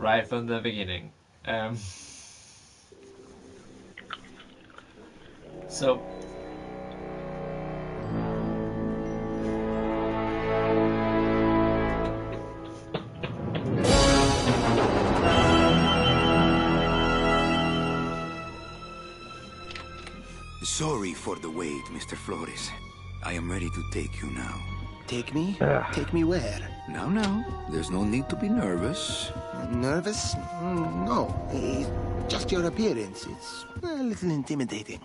right from the beginning. So Sorry for the wait, Mr. Flores. I am ready to take you now. Take me? Take me where? Now, there's no need to be nervous. Nervous? No. Just your appearance. It's a little intimidating.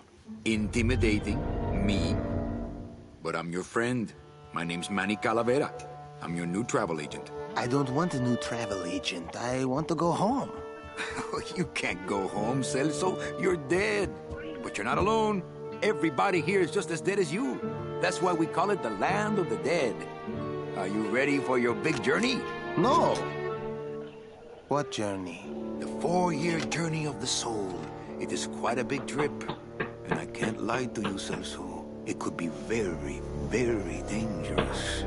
Intimidating? Me? But I'm your friend. My name's Manny Calavera. I'm your new travel agent. I don't want a new travel agent. I want to go home. You can't go home, Celso. You're dead. But you're not alone. Everybody here is just as dead as you. That's why we call it the land of the dead. Are you ready for your big journey? No. What journey? The 4-year journey of the soul. It is quite a big trip. And I can't lie to you, Celso. It could be very, very dangerous.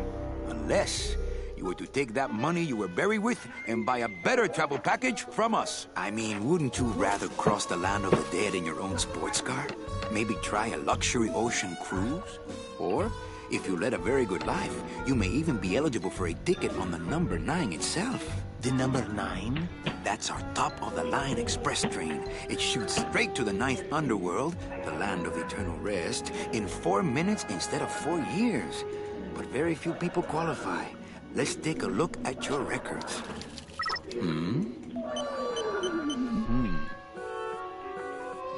Unless you were to take that money you were buried with and buy a better travel package from us. I mean, wouldn't you rather cross the land of the dead in your own sports car? Maybe try a luxury ocean cruise? Or, if you led a very good life, you may even be eligible for a ticket on the number 9 itself. The number 9? That's our top-of-the-line express train. It shoots straight to the 9th underworld, the land of eternal rest, in 4 minutes instead of 4 years. But very few people qualify. Let's take a look at your records.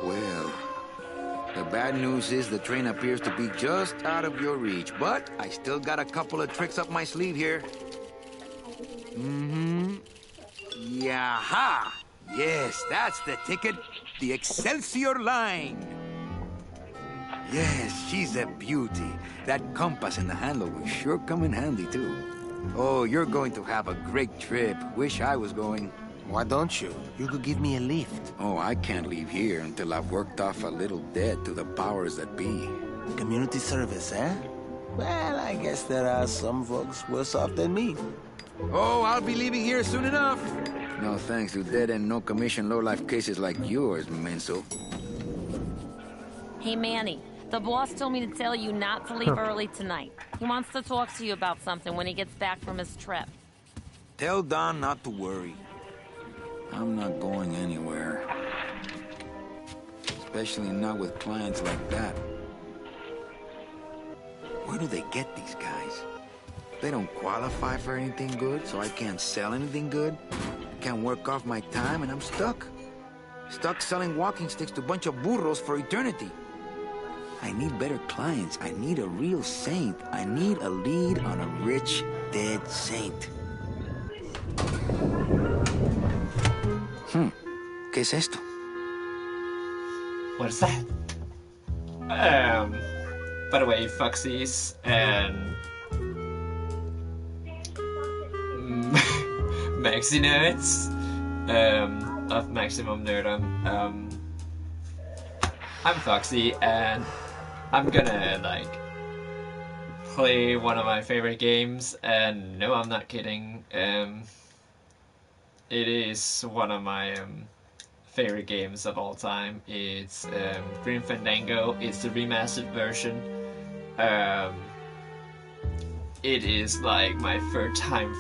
Well, the bad news is the train appears to be just out of your reach, but I still got a couple of tricks up my sleeve here. Yaha! Yes, that's the ticket. The Excelsior line. Yes, she's a beauty. That compass in the handle will sure come in handy, too. Oh, you're going to have a great trip. Wish I was going. Why don't you? You could give me a lift. Oh, I can't leave here until I've worked off a little debt to the powers that be. Community service, eh? Well, I guess there are some folks worse off than me. Oh, I'll be leaving here soon enough. No thanks to dead and no commission low-life cases like yours, Menso. Hey, Manny. The boss told me to tell you not to leave early tonight. He wants to talk to you about something when he gets back from his trip. Tell Don not to worry. I'm not going anywhere. Especially not with clients like that. Where do they get these guys? They don't qualify for anything good, so I can't sell anything good. Can't work off my time, and I'm stuck. Stuck selling walking sticks to a bunch of burros for eternity. I need better clients. I need a real saint. I need a lead on a rich, dead saint. ¿Qué es esto? what is that? By the way, Foxies and Maxi Nerds of Maximum Nerdum. I'm Foxy, and I'm gonna play one of my favorite games, and no, I'm not kidding. It is one of my favorite games of all time. It's Grim Fandango. It's the remastered version. It is like my third time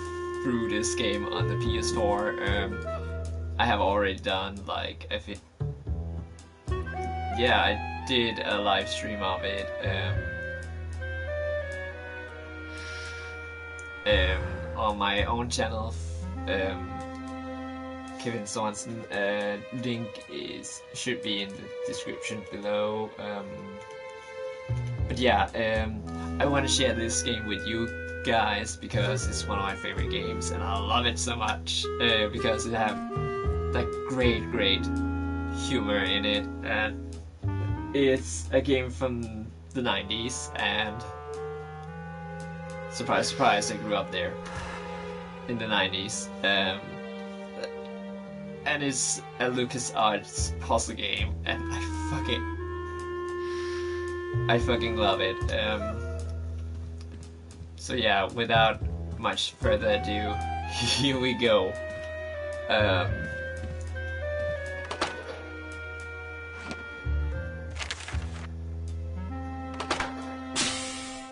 through this game on the PS4. I have already done yeah, I did a live stream of it on my own channel, Kevin Swanson. Link should be in the description below. But yeah, I want to share this game with you guys because it's one of my favorite games, and I love it so much because it have great humor in it, and it's a game from the 90s, and surprise, surprise, I grew up there in the 90s. And it's a LucasArts puzzle game, and I fucking love it. So yeah, without much further ado, here we go. Um,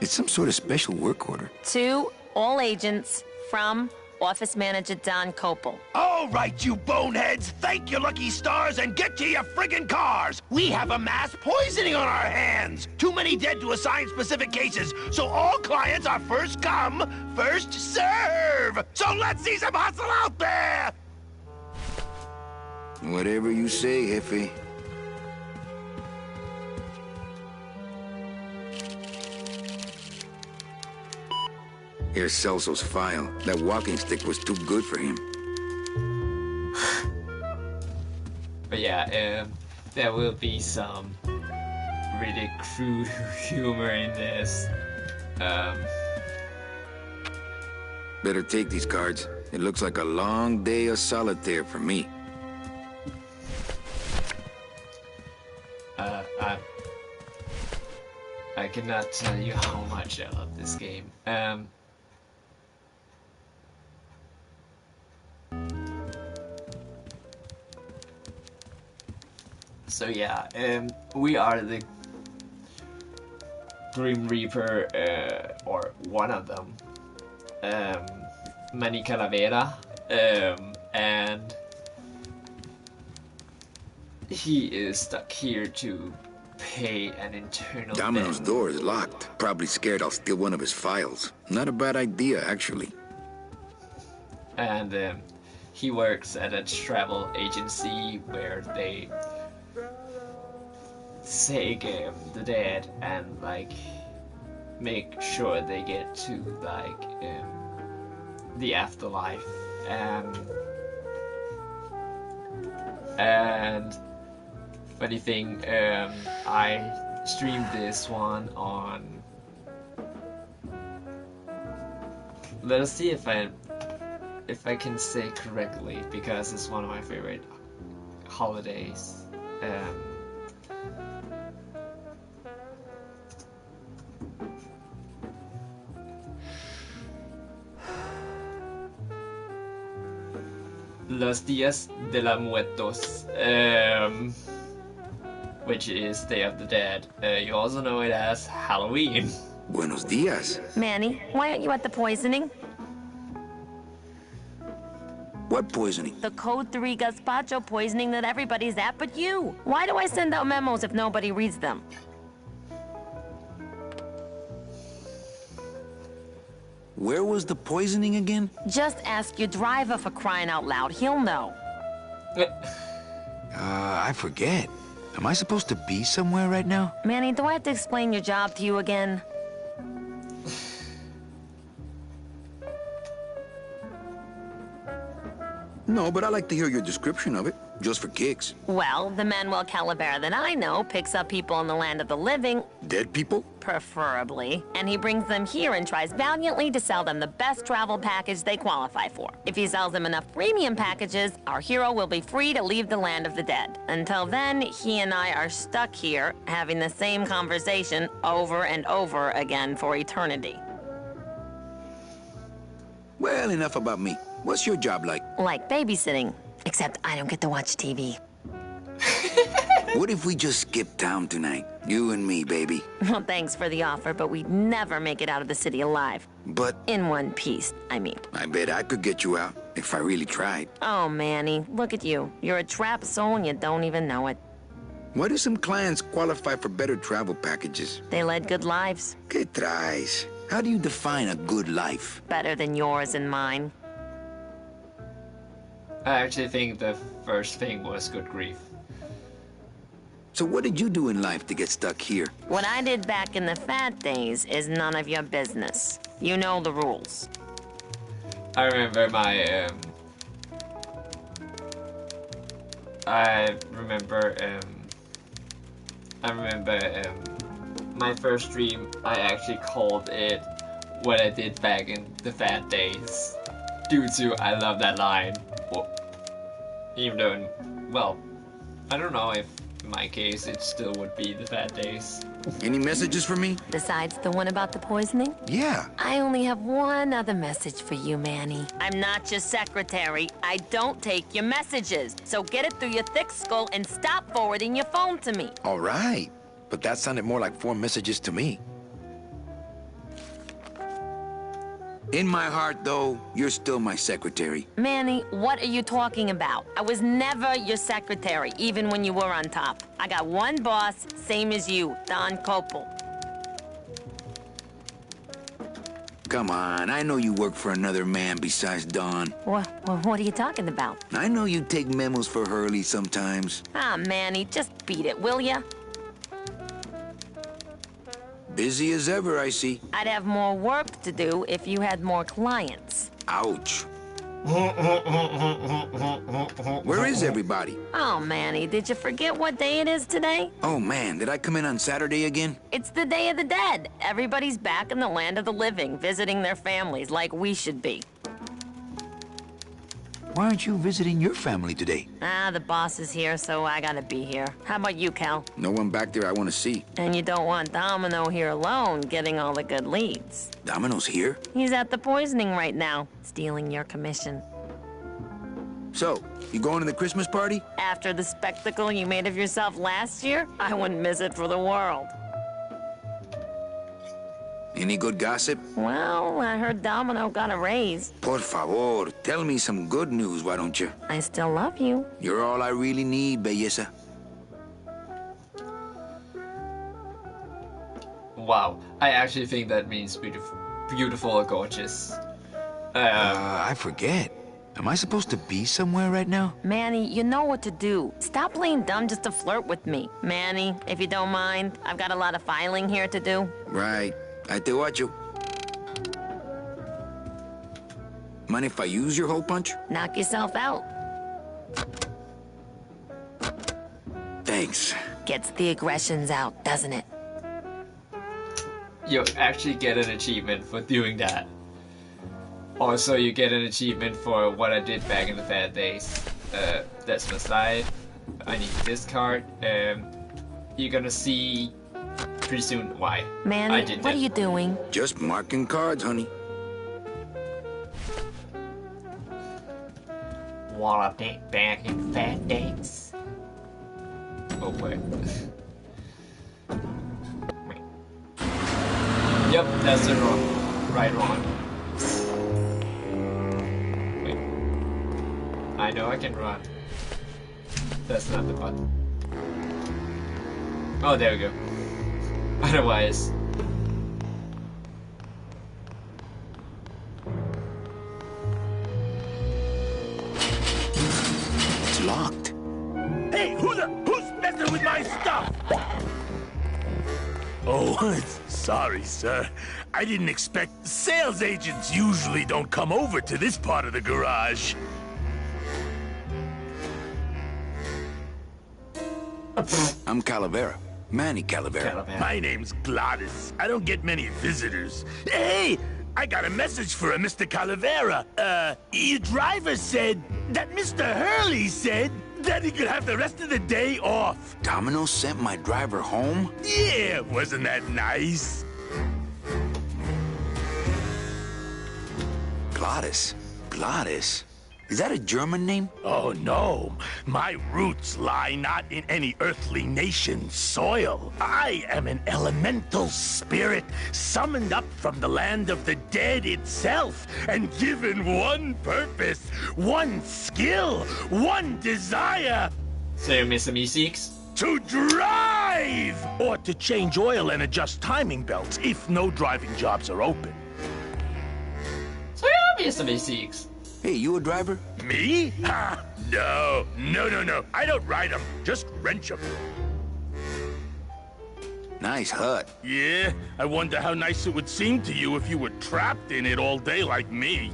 It's some sort of special work order. To all agents from Office Manager Don Copel. All right, you boneheads, thank your lucky stars and get to your friggin' cars. We have a mass poisoning on our hands. Too many dead to assign specific cases, so all clients are first come, first serve. So let's see some hustle out there. Whatever you say, Jefe. Here's Celso's file. That walking stick was too good for him. but yeah, there will be some really crude humor in this. Better take these cards. It looks like a long day of solitaire for me. I cannot tell you how much I love this game. So yeah, we are the Grim Reaper, or one of them, Manny Calavera, and he is stuck here to pay an internal Domino's debt. door is locked. Probably scared I'll steal one of his files. Not a bad idea, actually. And he works at a travel agency where they take the dead and like make sure they get to like the afterlife. And funny thing, I streamed this one on. Let us see if I can say correctly, because it's one of my favorite holidays. Los Días de los Muertos, which is Day of the Dead. You also know it as Halloween. Buenos dias. Manny, why aren't you at the poisoning? What poisoning? The Code 3 gazpacho poisoning that everybody's at but you. Why do I send out memos if nobody reads them? Where was the poisoning again? Just ask your driver, for crying out loud. He'll know. I forget. Am I supposed to be somewhere right now? Manny, do I have to explain your job to you again? No, but I like to hear your description of it, just for kicks. Well, the Manuel Calavera that I know picks up people in the land of the living, Dead people? preferably, and he brings them here and tries valiantly to sell them the best travel package they qualify for. If he sells them enough premium packages, our hero will be free to leave the land of the dead. Until then, he and I are stuck here, having the same conversation over and over again for eternity. Well, enough about me. What's your job like? Like babysitting, except I don't get to watch TV. What if we just skip town tonight? You and me, baby. Well, thanks for the offer, but we'd never make it out of the city alive. But In one piece, I mean. I bet I could get you out if I really tried. Oh, Manny, look at you. You're a trapped soul and you don't even know it. Why do some clients qualify for better travel packages? They led good lives, ¿Qué traes? How do you define a good life? better than yours and mine. I actually think the first thing was good grief. So what did you do in life to get stuck here? What I did back in the fat days is none of your business. You know the rules. I remember my my first stream. I actually called it what I did back in the fat days, due to I love that line. Well, even though, well, I don't know if in my case, it still would be the bad days. Any messages for me? Besides the one about the poisoning? Yeah. I only have one other message for you, Manny. I'm not your secretary. I don't take your messages. So get it through your thick skull and stop forwarding your phone to me. All right. But that sounded more like 4 messages to me. In my heart, though, you're still my secretary. Manny, what are you talking about? I was never your secretary, even when you were on top. I got one boss, same as you, Don Copel. Come on, I know you work for another man besides Don. What are you talking about? I know you take memos for Hurley sometimes. Ah, Manny, just beat it, will ya? Busy as ever, I see. I'd have more work to do if you had more clients. Ouch. Where is everybody? Oh, Manny, did you forget what day it is today? Oh, man, did I come in on Saturday again? It's the Day of the Dead. Everybody's back in the land of the living, visiting their families like we should be. Why aren't you visiting your family today? Ah, the boss is here, so I gotta be here. How about you, Cal? No one back there I want to see. And you don't want Domino here alone, getting all the good leads. Domino's here? He's at the poisoning right now, stealing your commission. So, you going to the Christmas party? After the spectacle you made of yourself last year, I wouldn't miss it for the world. Any good gossip? Well, I heard Domino got a raise. Por favor, tell me some good news, why don't you? I still love you. You're all I really need, belleza. Wow, I actually think that means beautiful or gorgeous. I forget. Am I supposed to be somewhere right now? Manny, you know what to do. Stop playing dumb just to flirt with me. Manny, if you don't mind, I've got a lot of filing here to do. Right. I te watcho. Mind if I use your hole punch? Knock yourself out. Thanks. Gets the aggressions out, doesn't it? You actually get an achievement for doing that. Also, you get an achievement for what I did back in the bad days. That's my side. I need this card. You're gonna see pretty soon why. Manny, what are you doing? Just marking cards, honey. Wanna think back in bad days? Oh wait. Yep, that's the wrong. Wrong. Wait. I know I can run. That's not the button. Oh, there we go. Otherwise... It's locked. Hey, who's messing with my stuff? Oh, sorry, sir. I didn't expect... Sales agents usually don't come over to this part of the garage. I'm Calavera. Manny Calavera. My name's Gladys. I don't get many visitors. Hey, I got a message for a Mr. Calavera. Your driver said that Mr. Hurley said that he could have the rest of the day off. Domino sent my driver home? Yeah, wasn't that nice? Gladys. Gladys? Is that a German name? Oh, no. My roots lie not in any earthly nation's soil. I am an elemental spirit summoned up from the land of the dead itself and given one purpose, one skill, one desire. So you miss some E6? To drive! Or to change oil and adjust timing belts if no driving jobs are open. So you miss some E6? Hey, you a driver? Me? Ha! No. I don't ride them, just wrench them. Nice hut. Yeah, I wonder how nice it would seem to you if you were trapped in it all day like me.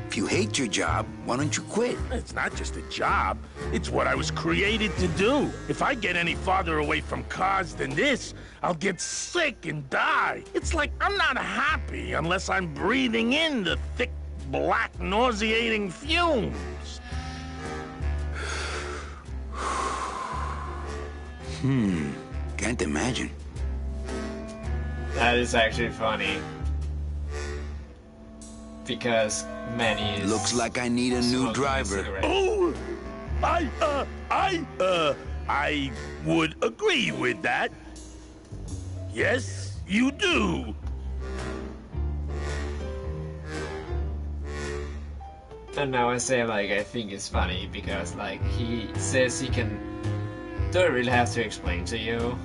If you hate your job, why don't you quit? It's not just a job. It's what I was created to do. If I get any farther away from cars than this, I'll get sick and die. It's like I'm not happy unless I'm breathing in the thick, black, nauseating fumes. Can't imagine. That is actually funny. Because Manny is... Looks like I need a new driver. Oh, I would agree with that. Yes, you do. And now I say, like, I think it's funny because, like, he says he can... Don't really have to explain to you.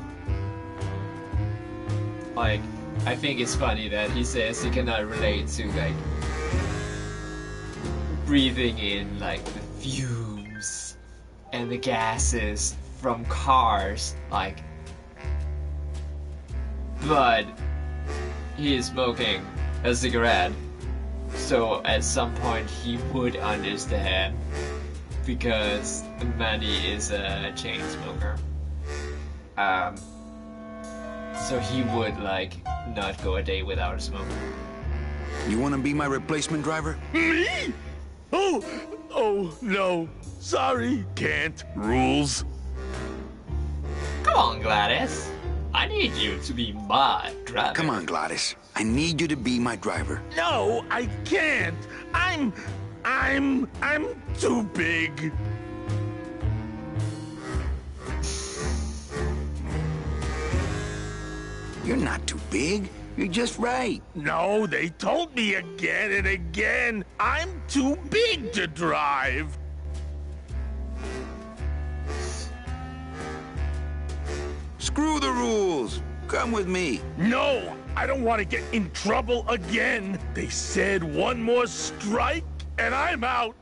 Like, I think it's funny that he says he cannot relate to, like, breathing in, like, the fumes and the gases from cars, like, but he is smoking a cigarette, so at some point he would understand because Manny is a chain smoker. So he would, like, not go a day without a smoke. You want to be my replacement driver? Me? Oh, no. Sorry, can't. Rules. Come on, Gladys. I need you to be my driver. Come on, Gladys. I need you to be my driver. No, I can't. I'm too big. You're not too big. You're just right. No, they told me again and again. I'm too big to drive. Screw the rules. Come with me. No, I don't want to get in trouble again. They said one more strike and I'm out.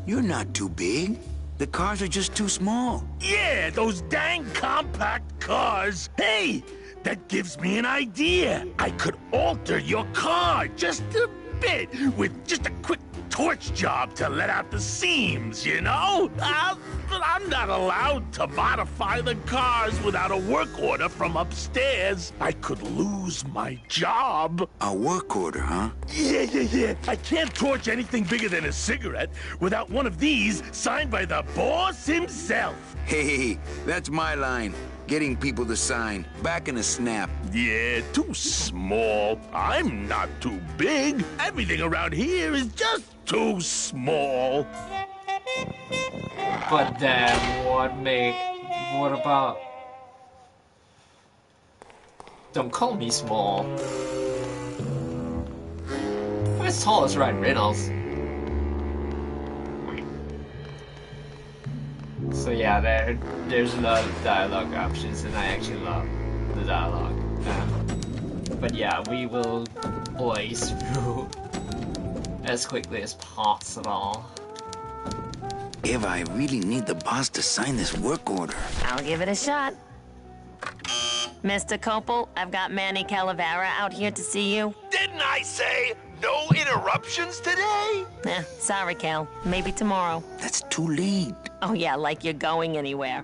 You're not too big. The cars are just too small. Yeah, those dang compact cars. Hey, that gives me an idea. I could alter your car just a bit with just a quick torch job to let out the seams, you know? But I'm not allowed to modify the cars without a work order from upstairs. I could lose my job. A work order, huh? Yeah. I can't torch anything bigger than a cigarette without one of these signed by the boss himself. Hey, that's my line. Getting people to sign. Back in a snap. Yeah, too small. I'm not too big. Everything around here is just too small. But then, what about... Don't call me small. I'm as tall as Ryan Reynolds. So yeah, there's a lot of dialogue options, and I actually love the dialogue. But yeah, we will blaze through as quickly as possible. Eva, I really need the boss to sign this work order. I'll give it a shot. Mr. Copel, I've got Manny Calavera out here to see you. Didn't I say no interruptions today? Sorry, Cal. Maybe tomorrow. That's too late. Oh yeah, like you're going anywhere.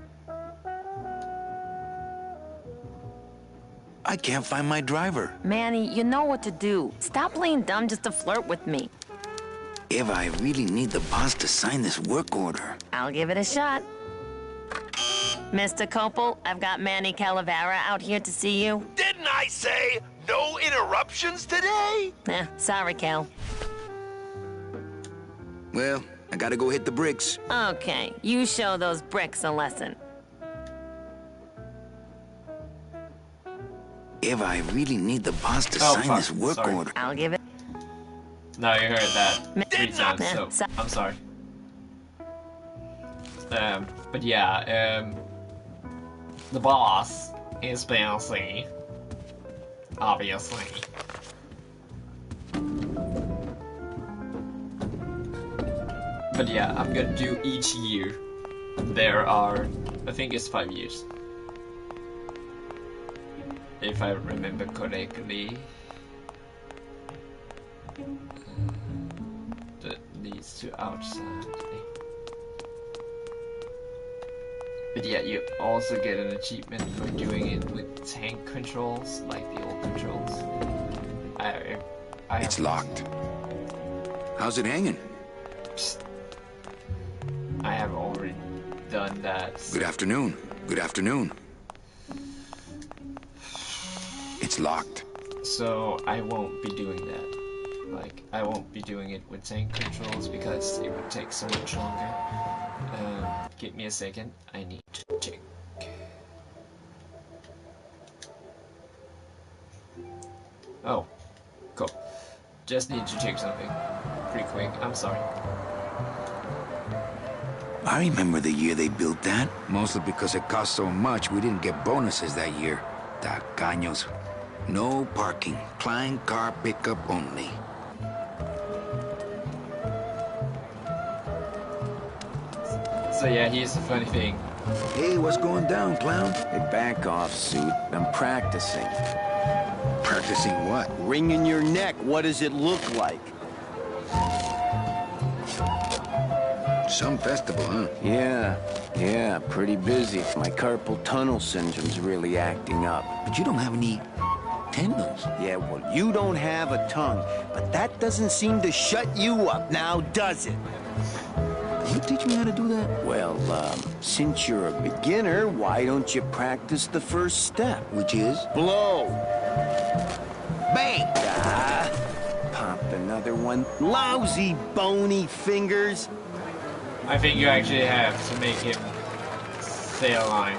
I can't find my driver. Manny, you know what to do. Stop playing dumb just to flirt with me. Eva, I really need the boss to sign this work order. I'll give it a shot. Mr. Copel, I've got Manny Calavera out here to see you. Didn't I say no interruptions today? Sorry, Cal. Well, I gotta go hit the bricks. Okay, you show those bricks a lesson. Eva, I really need the boss to sign this work order. I'll give it. No, you heard that 3 times, so I'm sorry. But yeah, the boss is Fancy, obviously. But yeah, I'm gonna do each year. There are, I think it's 5 years. If I remember correctly. That leads to outside. But yeah, you also get an achievement for doing it with tank controls, like the old controls. It's locked. How's it hanging? I have already done that. Good afternoon. Good afternoon. It's locked. So I won't be doing that. Like, I won't be doing it with tank controls because it would take so much longer. Give me a second. I need to check. Oh, cool. Just need to check something. Pretty quick. I'm sorry. I remember the year they built that. Mostly because it cost so much, we didn't get bonuses that year. Tacaños. No parking. Client car pickup only. So yeah, here's the funny thing. Hey, what's going down, clown? Hey, back off, suit. I'm practicing. Practicing what? Wringing your neck. What does it look like? Some festival, huh? Yeah, pretty busy. My carpal tunnel syndrome's really acting up. But you don't have any tendons. Yeah, well, you don't have a tongue, but that doesn't seem to shut you up now, does it? Can you teach me how to do that? Well, since you're a beginner, why don't you practice the first step? Which is? Blow! Bang! Ah, pop another one. Lousy, bony fingers. I think you actually have to make him stay alive.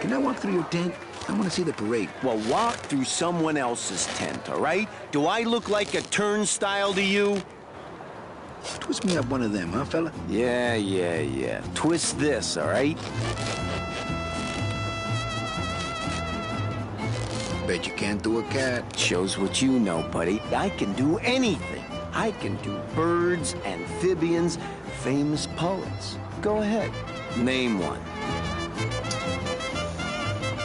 Can I walk through your tent? I want to see the parade. Well, walk through someone else's tent, all right? Do I look like a turnstile to you? Twist me up one of them, huh, fella? Yeah. Twist this, all right? Bet you can't do a cat. Shows what you know, buddy. I can do anything. I can do birds, amphibians, famous poets. Go ahead. Name one.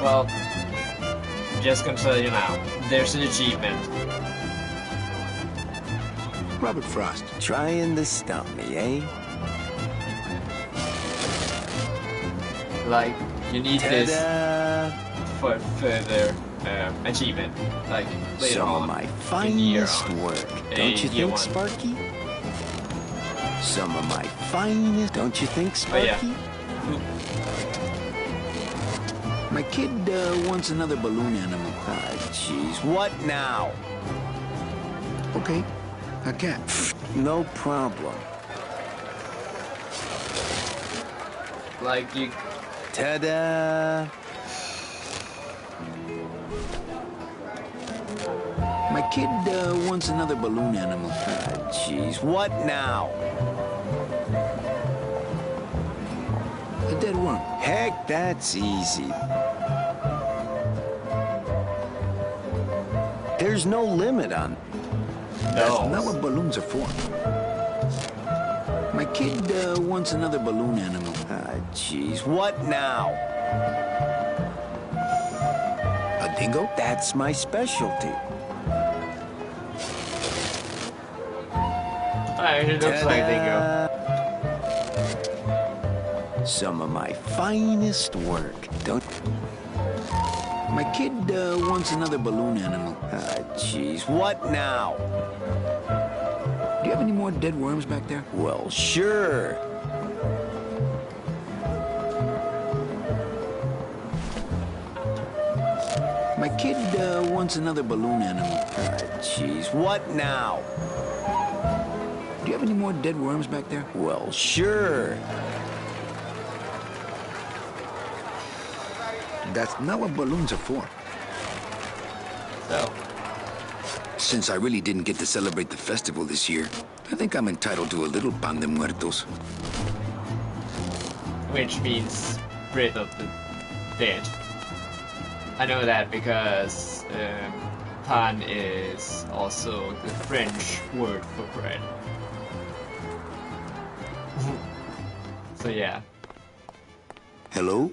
Well, I'm just gonna tell you now. There's an achievement. Robert Frost. Trying to stump me, eh? Like, you need this Ta-da! for further achievement. Like, later Some on. of my in year finest on. work. In Don't you year think, one. Sparky? Some of my finest. Don't you think, Oh, Sparky? yeah. My kid wants another balloon animal. Ah, jeez. What now? Okay, a cat. No problem. Like, you... Ta-da! My kid wants another balloon animal. Ah, jeez. What now? A dead worm. Heck, that's easy. There's no limit on... That's not what balloons are for. My kid wants another balloon animal. Ah, jeez. What now? A dingo? That's my specialty. It looks like they go. Some of my finest work. Don't... My kid wants another balloon animal. Ah, jeez. What now? Do you have any more dead worms back there? Well, sure. My kid wants another balloon animal. Ah, jeez. What now? Do you have any more dead worms back there? Well, sure. That's not what balloons are for. So, Since I really didn't get to celebrate the festival this year, I think I'm entitled to a little pan de muertos. which means bread of the dead. I know that because pan is also the French word for bread. So yeah. Hello?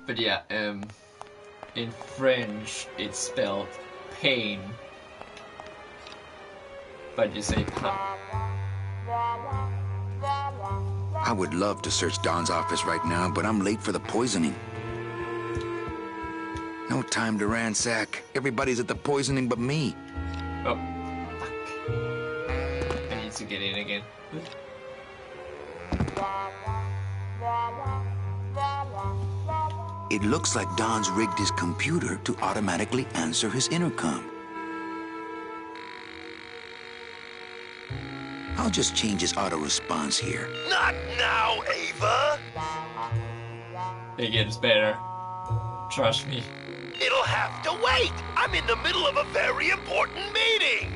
But yeah, in French it's spelled pain, but you say pain. I would love to search Don's office right now, but I'm late for the poisoning. No time to ransack. Everybody's at the poisoning but me. Oh, fuck. I need to get in again. It looks like Don's rigged his computer to automatically answer his intercom. I'll just change his auto response here. Not now, Ava! It gets better. Trust me. It'll have to wait! I'm in the middle of a very important meeting!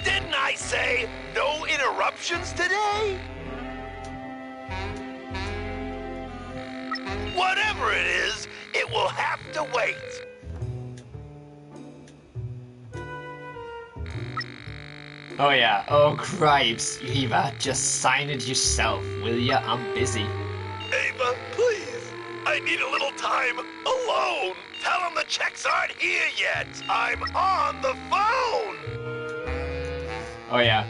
Didn't I say no interruptions today? Whatever it is, it will have to wait. Oh yeah, oh cripes, Eva, just sign it yourself, will ya? I'm busy. Ava, please. I need a little time alone. Tell them the checks aren't here yet. I'm on the phone. Oh yeah.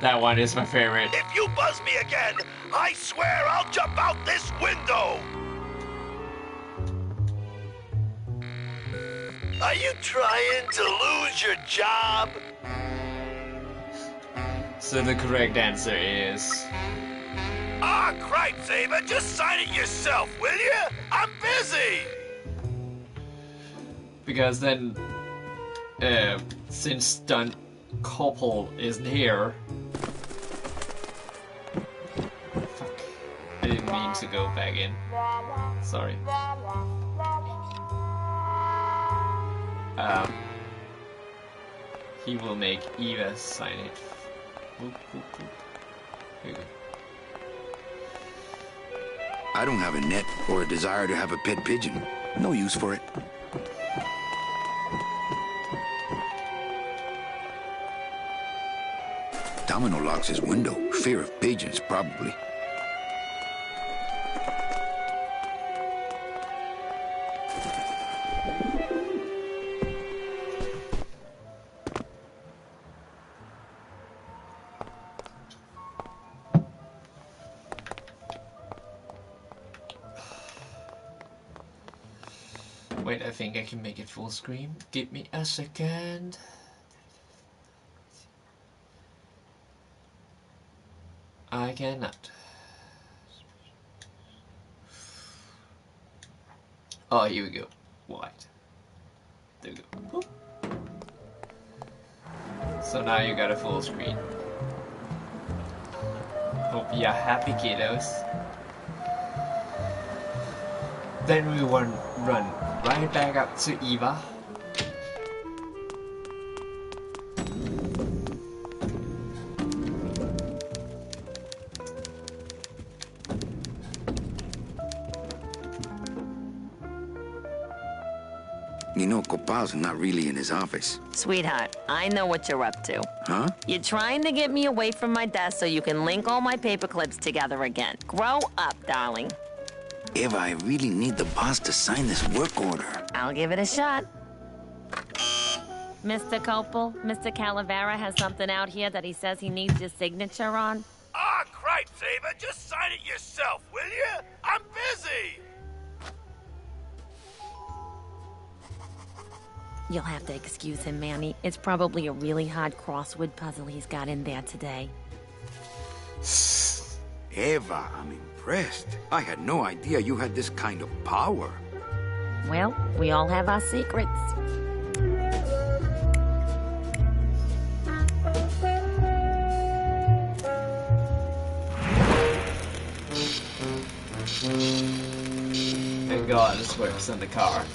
That one is my favorite. If you buzz me again, I swear I'll jump out this window. Are you trying to lose your job? So the correct answer is... Ah, cripes, Ava, just sign it yourself, will you? I'm busy. Because then, since Stunt Couple isn't here... Fuck. I didn't mean to go back in. Sorry. He will make Eva sign it. Whoop, whoop, whoop. Here you go. I don't have a net or a desire to have a pet pigeon. No use for it. Domino locks his window. Fear of pigeons, probably. Wait, I think I can make it full screen. Give me a second. I cannot. Oh, here we go. White. There we go. Boop. So now you got a full screen. Hope you're happy, kiddos. Then we run right back up to Eva. You know, Copal's not really in his office. Sweetheart, I know what you're up to. Huh? You're trying to get me away from my desk so you can link all my paper clips together again. Grow up, darling. Eva, I really need the boss to sign this work order. I'll give it a shot. Mr. Copel, Mr. Calavera has something out here that he says he needs your signature on. Ah, cripes, Ava, just sign it yourself, will you? I'm busy. You'll have to excuse him, Manny. It's probably a really hard crossword puzzle he's got in there today. Eva, I'm impressed. I had no idea you had this kind of power. Well, we all have our secrets. Thank God this works in the car.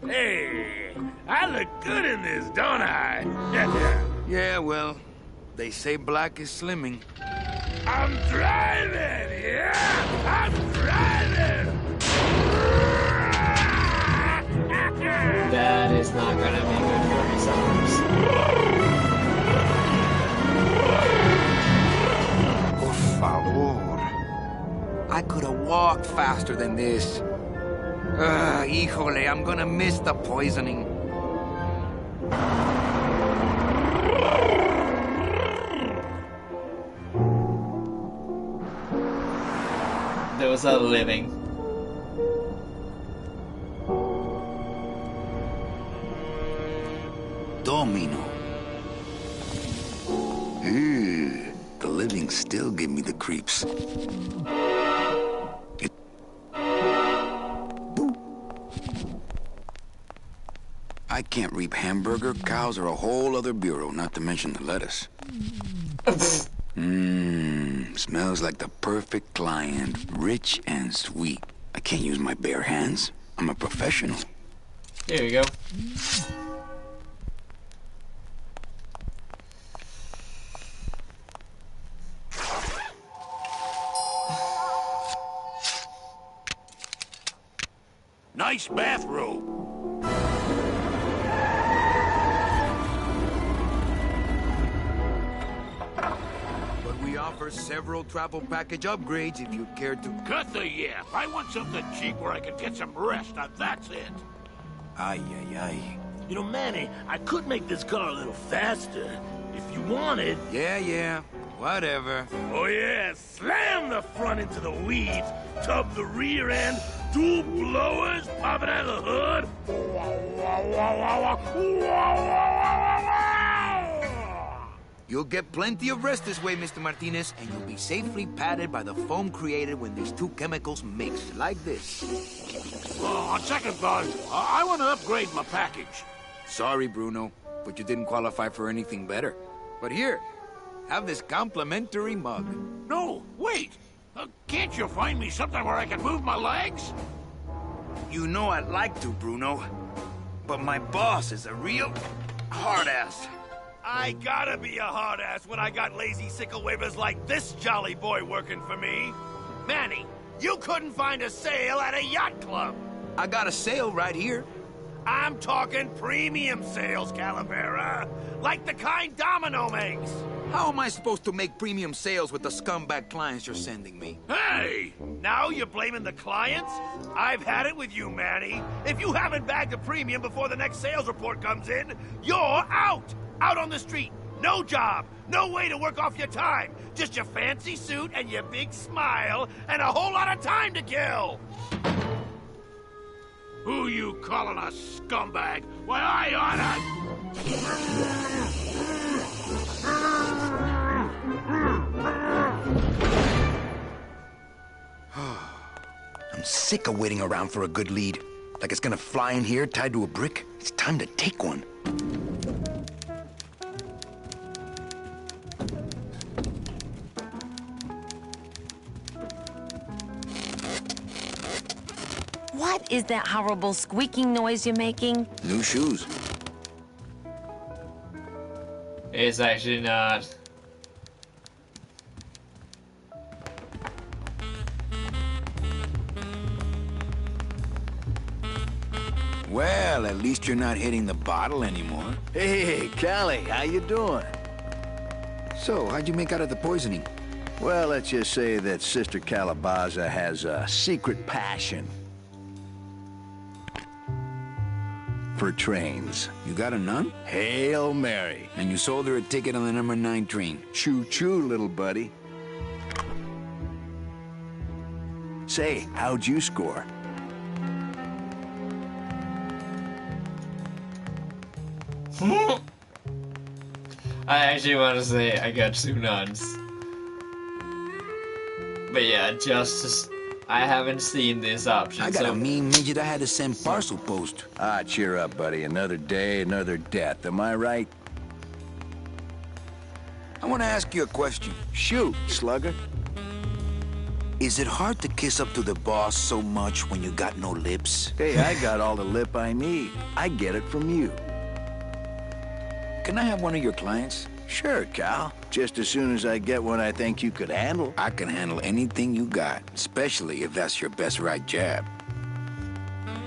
Hey, I look good in this, don't I? Yeah, well, they say black is slimming. I'm driving, yeah! I'm driving! I could have walked faster than this. Híjole, I'm gonna miss the poisoning. Those are living. Domino. Ew, the living still give me the creeps. I can't reap hamburger. Cows are a whole other bureau, not to mention the lettuce. Smells like the perfect client. Rich and sweet. I can't use my bare hands. I'm a professional. Here we go. Nice bathrobe. But we offer several travel package upgrades if you care to. Cut the yap. I want something cheap where I can get some rest. Now that's it. Ay, ay, ay. You know, Manny, I could make this car a little faster if you wanted. Yeah. Whatever. Oh yeah, slam the front into the weeds, tub the rear end, dual blowers, pop it out of the hood. You'll get plenty of rest this way, Mr. Martinez, and you'll be safely padded by the foam created when these two chemicals mix, like this. On second thought, I want to upgrade my package. Sorry, Bruno, but you didn't qualify for anything better. But here, have this complimentary mug. No, wait. Can't you find me something where I can move my legs? You know I'd like to, Bruno, but my boss is a real hard-ass. I gotta be a hard ass when I got lazy sickle wavers like this jolly boy working for me. Manny, you couldn't find a sale at a yacht club. I got a sale right here. I'm talking premium sales, Calavera. Like the kind Domino makes. How am I supposed to make premium sales with the scumbag clients you're sending me? Hey! Now you're blaming the clients? I've had it with you, Manny. If you haven't bagged a premium before the next sales report comes in, you're out! Out on the street. No job. No way to work off your time. Just your fancy suit and your big smile and a whole lot of time to kill. Who you calling a scumbag? Why, I oughta... I'm sick of waiting around for a good lead. Like it's gonna fly in here tied to a brick. It's time to take one. What is that horrible squeaking noise you're making? New shoes. It's actually not. Well, at least you're not hitting the bottle anymore. Hey, Callie, how you doing? So, how'd you make out of the poisoning? Well, let's just say that Sister Calabaza has a secret passion for trains. You got a nun? Hail Mary. And you sold her a ticket on the number 9 train. Choo-choo, little buddy. Say, how'd you score? I actually want to say I got 2 nuns. But yeah, just I haven't seen this option. I got a mean midget I had to send parcel post. Ah, cheer up, buddy. Another day, another death. Am I right? I want to ask you a question. Shoot, slugger. Is it hard to kiss up to the boss so much when you got no lips? Hey, I got all the lip I need. I get it from you. Can I have one of your clients? Sure, Cal. Just as soon as I get one I think you could handle. I can handle anything you got, especially if that's your best right jab.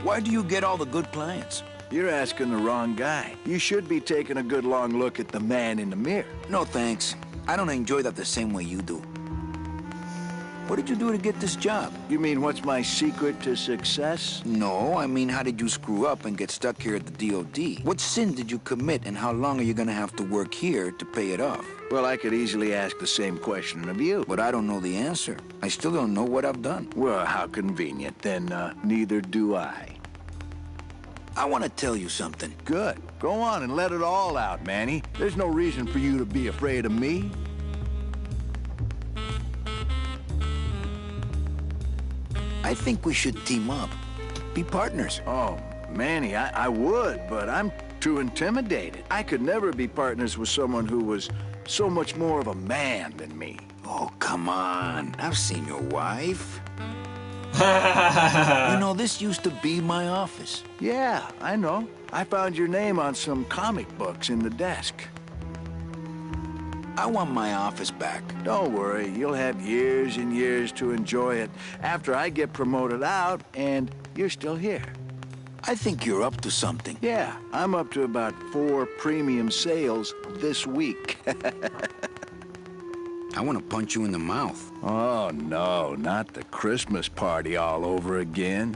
Why do you get all the good clients? You're asking the wrong guy. You should be taking a good long look at the man in the mirror. No thanks. I don't enjoy that the same way you do. What did you do to get this job? You mean what's my secret to success? No, I mean, how did you screw up and get stuck here at the DOD? What sin did you commit, and how long are you gonna have to work here to pay it off? Well, I could easily ask the same question of you. But I don't know the answer. I still don't know what I've done. Well, how convenient. Then, neither do I. I want to tell you something. Good. Go on and let it all out, Manny. There's no reason for you to be afraid of me. I think we should team up. Be partners. Oh, Manny, I would, but I'm too intimidated. I could never be partners with someone who was so much more of a man than me. Oh, come on. I've seen your wife. You know, this used to be my office. Yeah, I know. I found your name on some comic books in the desk. I want my office back. Don't worry, you'll have years and years to enjoy it after I get promoted out and you're still here. I think you're up to something. Yeah, I'm up to about 4 premium sales this week. I want to punch you in the mouth. Oh, no, not the Christmas party all over again.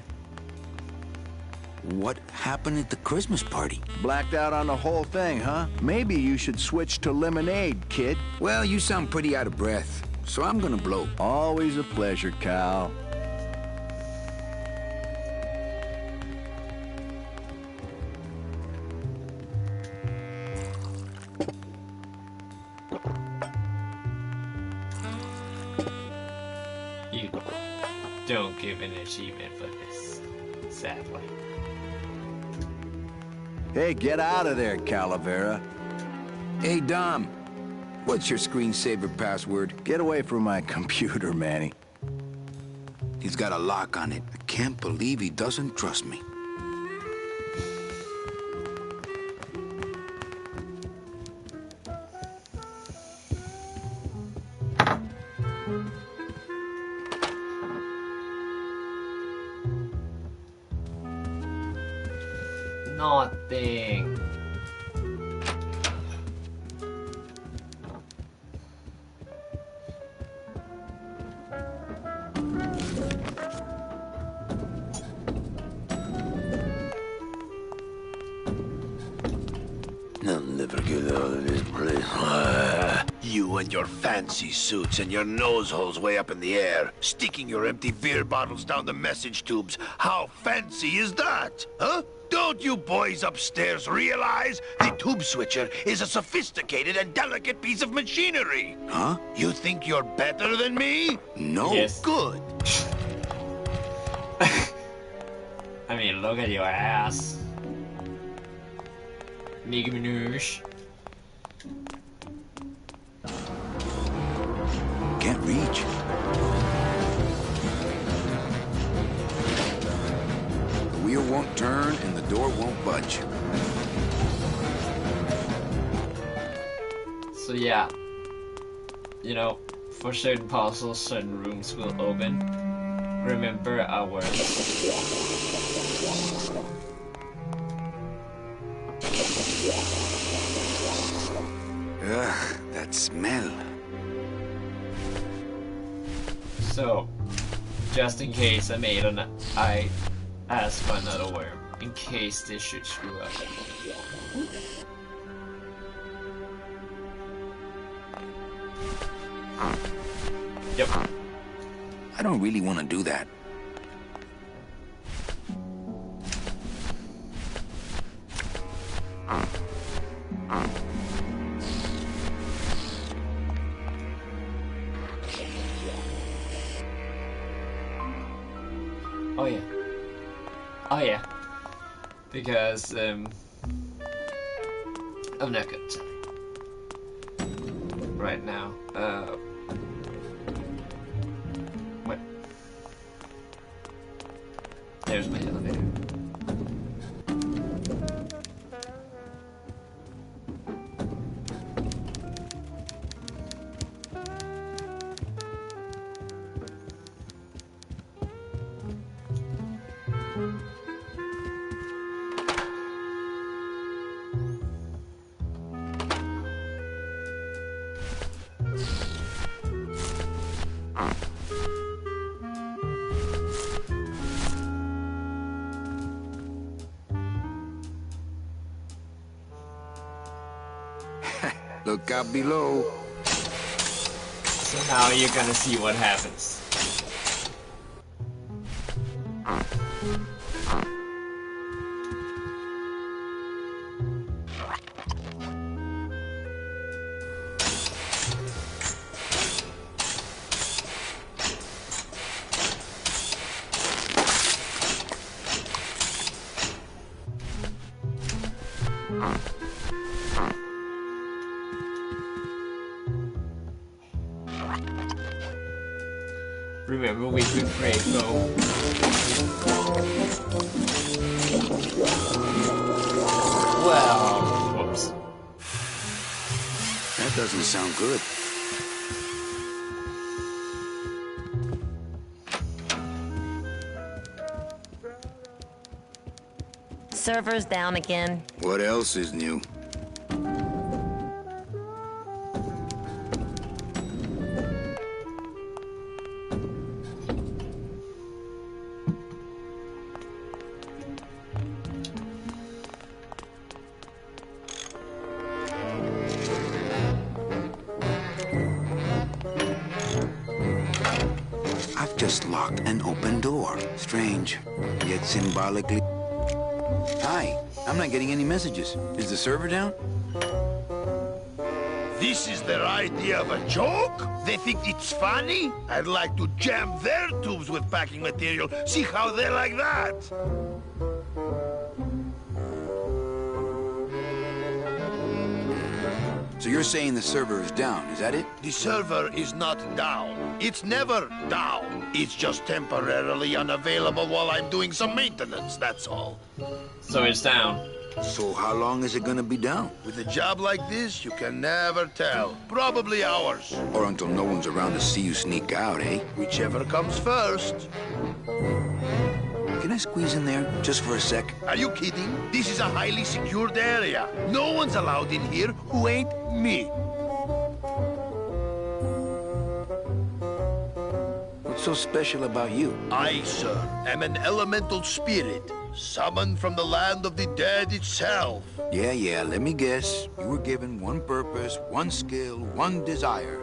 What happened at the Christmas party? Blacked out on the whole thing, huh? Maybe you should switch to lemonade, kid. Well, you sound pretty out of breath, so I'm gonna blow. Always a pleasure, Cal. You don't give an achievement for this, sadly. Hey, get out of there, Calavera. Hey, Dom. What's your screensaver password? Get away from my computer, Manny. He's got a lock on it. I can't believe he doesn't trust me. Nothing. I'll never get out of this place. You and your fancy suits and your nose holes way up in the air, sticking your empty beer bottles down the message tubes. How fancy is that? Huh? Don't you boys upstairs realize the tube switcher is a sophisticated and delicate piece of machinery? Huh? You think you're better than me? No. Yes. Good. I mean, look at your ass. Nicki Minaj. Can't reach. The wheel won't turn and the door won't budge. So yeah, you know, for certain puzzles, certain rooms will open. Remember our... Ugh, that smell. So, just in case I asked for another worm, in case this should screw up. Yep. I don't really want to do that. Oh yeah. Oh yeah. Because I'm not good right now. What? There's my elevator. Look out below. So now you're gonna see what happens. Remember, we could break though. Well, whoops. That doesn't sound good. Server's down again. What else is new? I've just locked an open door. Strange, yet symbolically... Hi, I'm not getting any messages. Is the server down? This is their idea of a joke? They think it's funny? I'd like to jam their tubes with packing material. See how they like that? So you're saying the server is down, is that it? The server is not down. It's never down. It's just temporarily unavailable while I'm doing some maintenance, that's all. So it's down. So how long is it gonna be down? With a job like this, you can never tell. Probably hours. Or until no one's around to see you sneak out, eh? Whichever comes first. Can I squeeze in there, just for a sec? Are you kidding? This is a highly secured area. No one's allowed in here who ain't me. What's so special about you? I, sir, am an elemental spirit, summoned from the land of the dead itself. Yeah, let me guess. You were given one purpose, one skill, one desire.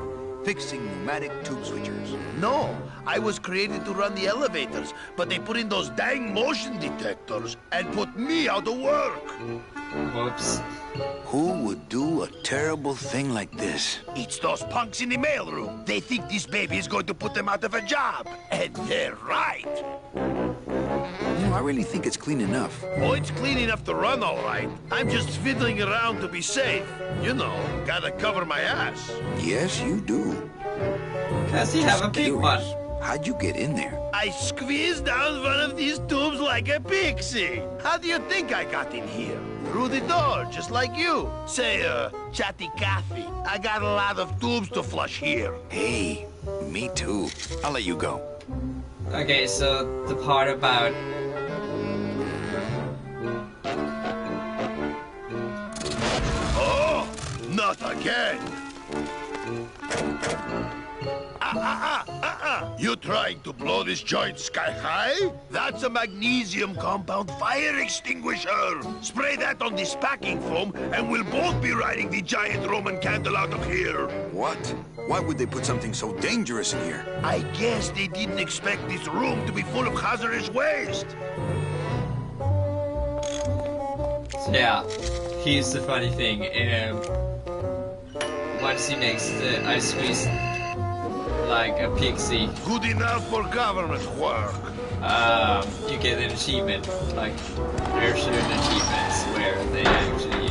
Fixing pneumatic tube switchers. No, I was created to run the elevators, but they put in those dang motion detectors and put me out of work. Whoops. Who would do a terrible thing like this? It's those punks in the mailroom. They think this baby is going to put them out of a job. And they're right. You know, I really think it's clean enough. Oh, it's clean enough to run, all right. I'm just fiddling around to be safe. You know, gotta cover my ass. Yes, you do. Cause you have a big one. How'd you get in there? I squeezed down one of these tubes like a pixie. How do you think I got in here? Through the door, just like you. Say, chatty Cathy, I got a lot of tubes to flush here. Hey, me too. I'll let you go. Okay, so the part about... Oh, not again. You trying to blow this joint sky high? That's a magnesium compound fire extinguisher. Spray that on this packing foam and we'll both be riding the giant Roman candle out of here. What? Why would they put something so dangerous in here? I guess they didn't expect this room to be full of hazardous waste. So yeah, here's the funny thing. Once he makes the ice squeeze like a pixie, Good enough for government work. you get an achievement. Like, there are certain achievements where they actually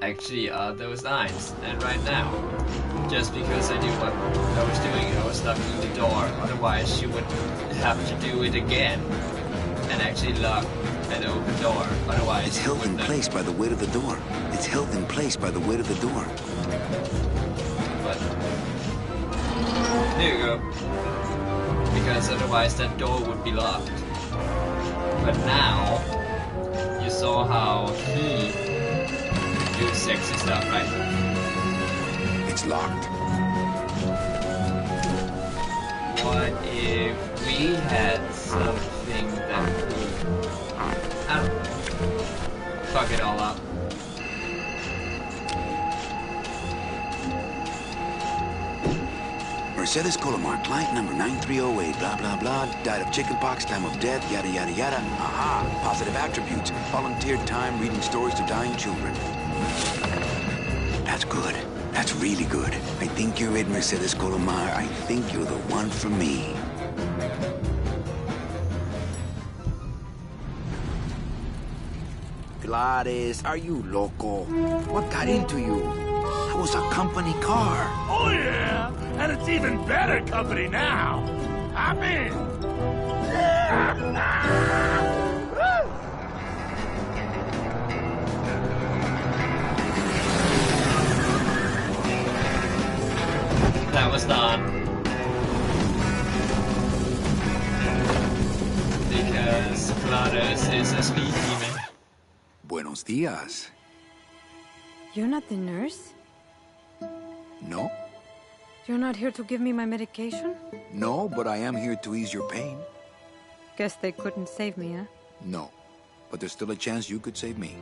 actually are those lines. And right now, just because I knew what I was doing, I was locking the door. Otherwise, you would have to do it again and actually lock an open door. Otherwise, It's held in place by the weight of the door. It's held in place by the weight of the door. But there you go. Because otherwise, that door would be locked. But now, you saw how he do sexy stuff, right? It's locked. What if we had something anything that would, I don't know, fuck it all up. Mercedes Colomar, client number 9308, blah, blah, blah, died of chickenpox, time of death, yada, yada, yada. Aha, positive attributes, volunteered time reading stories to dying children. That's good. That's really good. I think you're it, Mercedes Colomar. I think you're the one for me. Gladys, are you loco? What got into you? That was a company car. Oh, yeah! And it's even better company now! I'm in! That was done. Because GLaDOS is a speed demon. Buenos dias. You're not the nurse? No? You're not here to give me my medication? No, but I am here to ease your pain. Guess they couldn't save me, huh? No. But there's still a chance you could save me.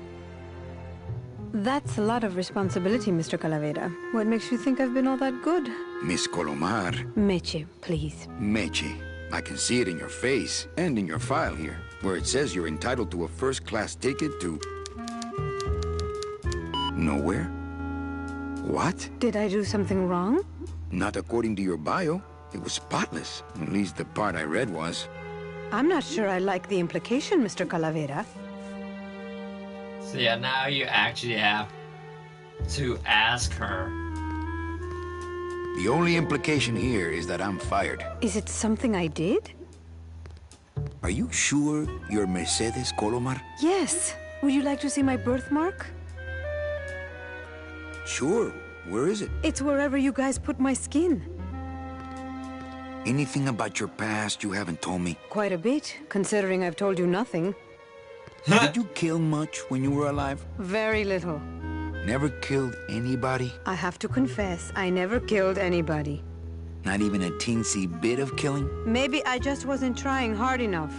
That's a lot of responsibility, Mr. Calavera. What makes you think I've been all that good? Miss Colomar. Meche, please. Meche. I can see it in your face and in your file here, where it says you're entitled to a first-class ticket to... nowhere? What? Did I do something wrong? Not according to your bio. It was spotless. At least the part I read was. I'm not sure I like the implication, Mr. Calavera. So yeah, now you actually have to ask her. The only implication here is that I'm fired. Is it something I did? Are you sure you're Mercedes Colomar? Yes. Would you like to see my birthmark? Sure. Where is it? It's wherever you guys put my skin. Anything about your past you haven't told me? Quite a bit, considering I've told you nothing. Did you kill much when you were alive? Very little. Never killed anybody? I have to confess, I never killed anybody. Not even a teensy bit of killing? Maybe I just wasn't trying hard enough.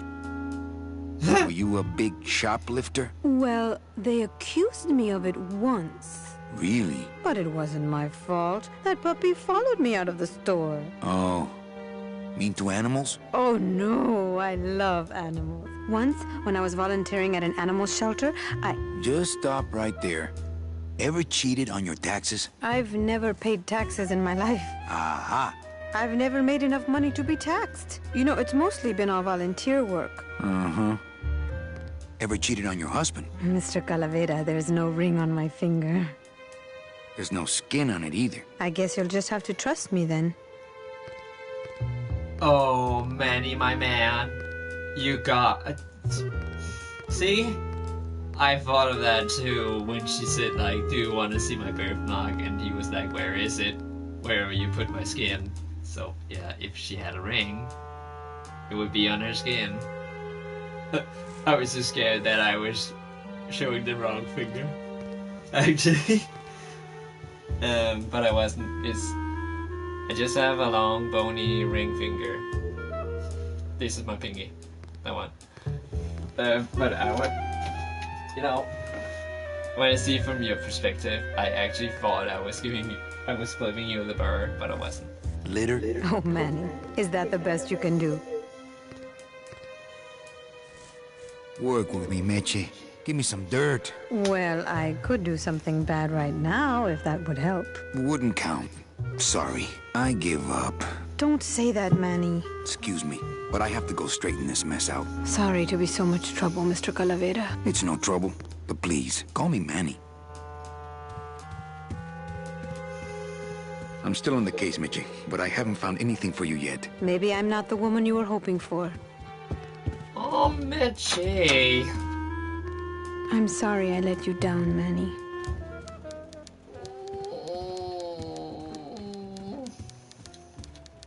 Were you a big shoplifter? Well, they accused me of it once. Really? But it wasn't my fault. That puppy followed me out of the store. Oh. Mean to animals? Oh no, I love animals. Once, when I was volunteering at an animal shelter, Just stop right there. Ever cheated on your taxes? I've never paid taxes in my life. Aha. I've never made enough money to be taxed. You know, it's mostly been all volunteer work. Uh-huh. Ever cheated on your husband? Mr. Calavera, there's no ring on my finger. There's no skin on it either. I guess you'll just have to trust me then. Oh, Manny, my man. You got... See? I thought of that too when she said, like, do you want to see my birthmark? And he was like, where is it? Wherever you put my skin. So, yeah, if she had a ring, it would be on her skin. I was so scared that I was showing the wrong finger. Actually. But I wasn't. I just have a long, bony ring finger. This is my pinky. That one. But I would, you know, when I see it from your perspective, I actually thought I was flipping you the bird, but I wasn't. Litter? Oh, Manny, is that the best you can do? Work with me, Meche. Give me some dirt. Well, I could do something bad right now, if that would help. Wouldn't count. Sorry. I give up. Don't say that, Manny. Excuse me, but I have to go straighten this mess out. Sorry to be so much trouble, Mr. Calavera. It's no trouble. But please, call me Manny. I'm still on the case, Meche, but I haven't found anything for you yet. Maybe I'm not the woman you were hoping for. Oh, Mitchie. I'm sorry I let you down, Manny.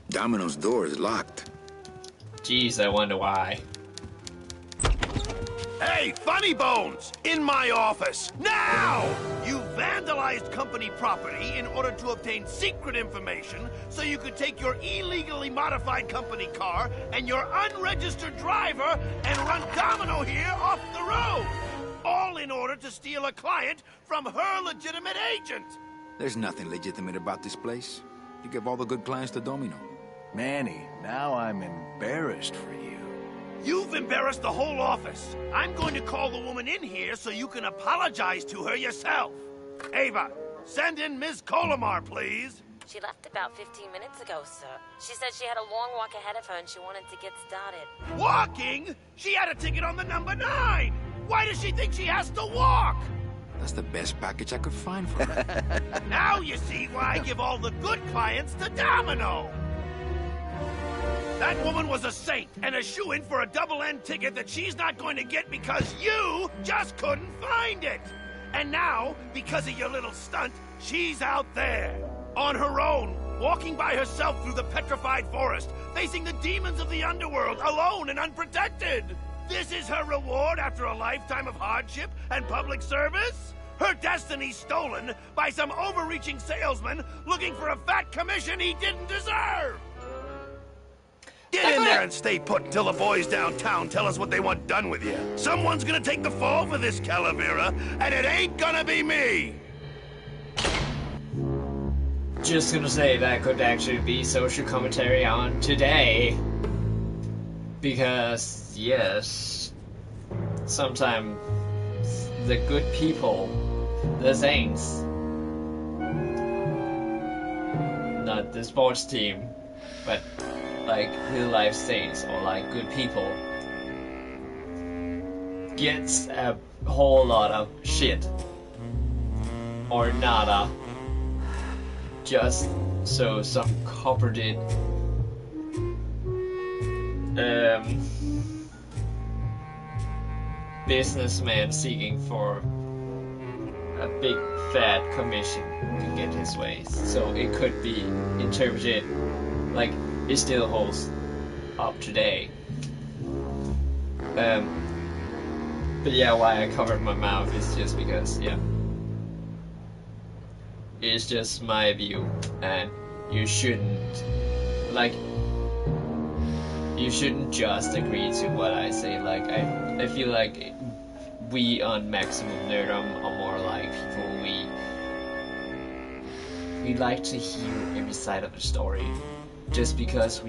Domino's door is locked. Jeez, I wonder why. Hey, Funny Bones! In my office! Now! You vandalized unauthorized company property in order to obtain secret information so you could take your illegally modified company car and your unregistered driver and run domino here off the road. All in order to steal a client from her legitimate agent. There's nothing legitimate about this place. You give all the good clients to Domino. Manny, now I'm embarrassed for you. You've embarrassed the whole office. I'm going to call the woman in here so you can apologize to her yourself. Ava, send in Ms. Colomar, please. She left about 15 minutes ago, sir. She said she had a long walk ahead of her and she wanted to get started. Walking? She had a ticket on the number 9. Why does she think she has to walk? That's the best package I could find for her. Now you see why I give all the good clients to Domino. That woman was a saint and a shoo-in for a double-end ticket that she's not going to get because you just couldn't find it. And now, because of your little stunt, she's out there, on her own, walking by herself through the petrified forest, facing the demons of the underworld, alone and unprotected. This is her reward after a lifetime of hardship and public service? Her destiny stolen by some overreaching salesman looking for a fat commission he didn't deserve! Get in there and stay put until the boys downtown tell us what they want done with you. Someone's gonna take the fall for this, Calavera, and it ain't gonna be me! Just gonna say that could actually be social commentary on today. Because, yes, sometimes the good people, the saints, not the sports team, but like real life saints or like good people, gets a whole lot of shit or nada just so some corporate businessman seeking for a big fat commission can get his way. So it could be interpreted like it still holds up today. But yeah, why I covered my mouth is just because, yeah, it's just my view, and you shouldn't, like, you shouldn't just agree to what I say. Like, I feel like we on Maximum Nerdum are more like people, we like to hear every side of the story. Just because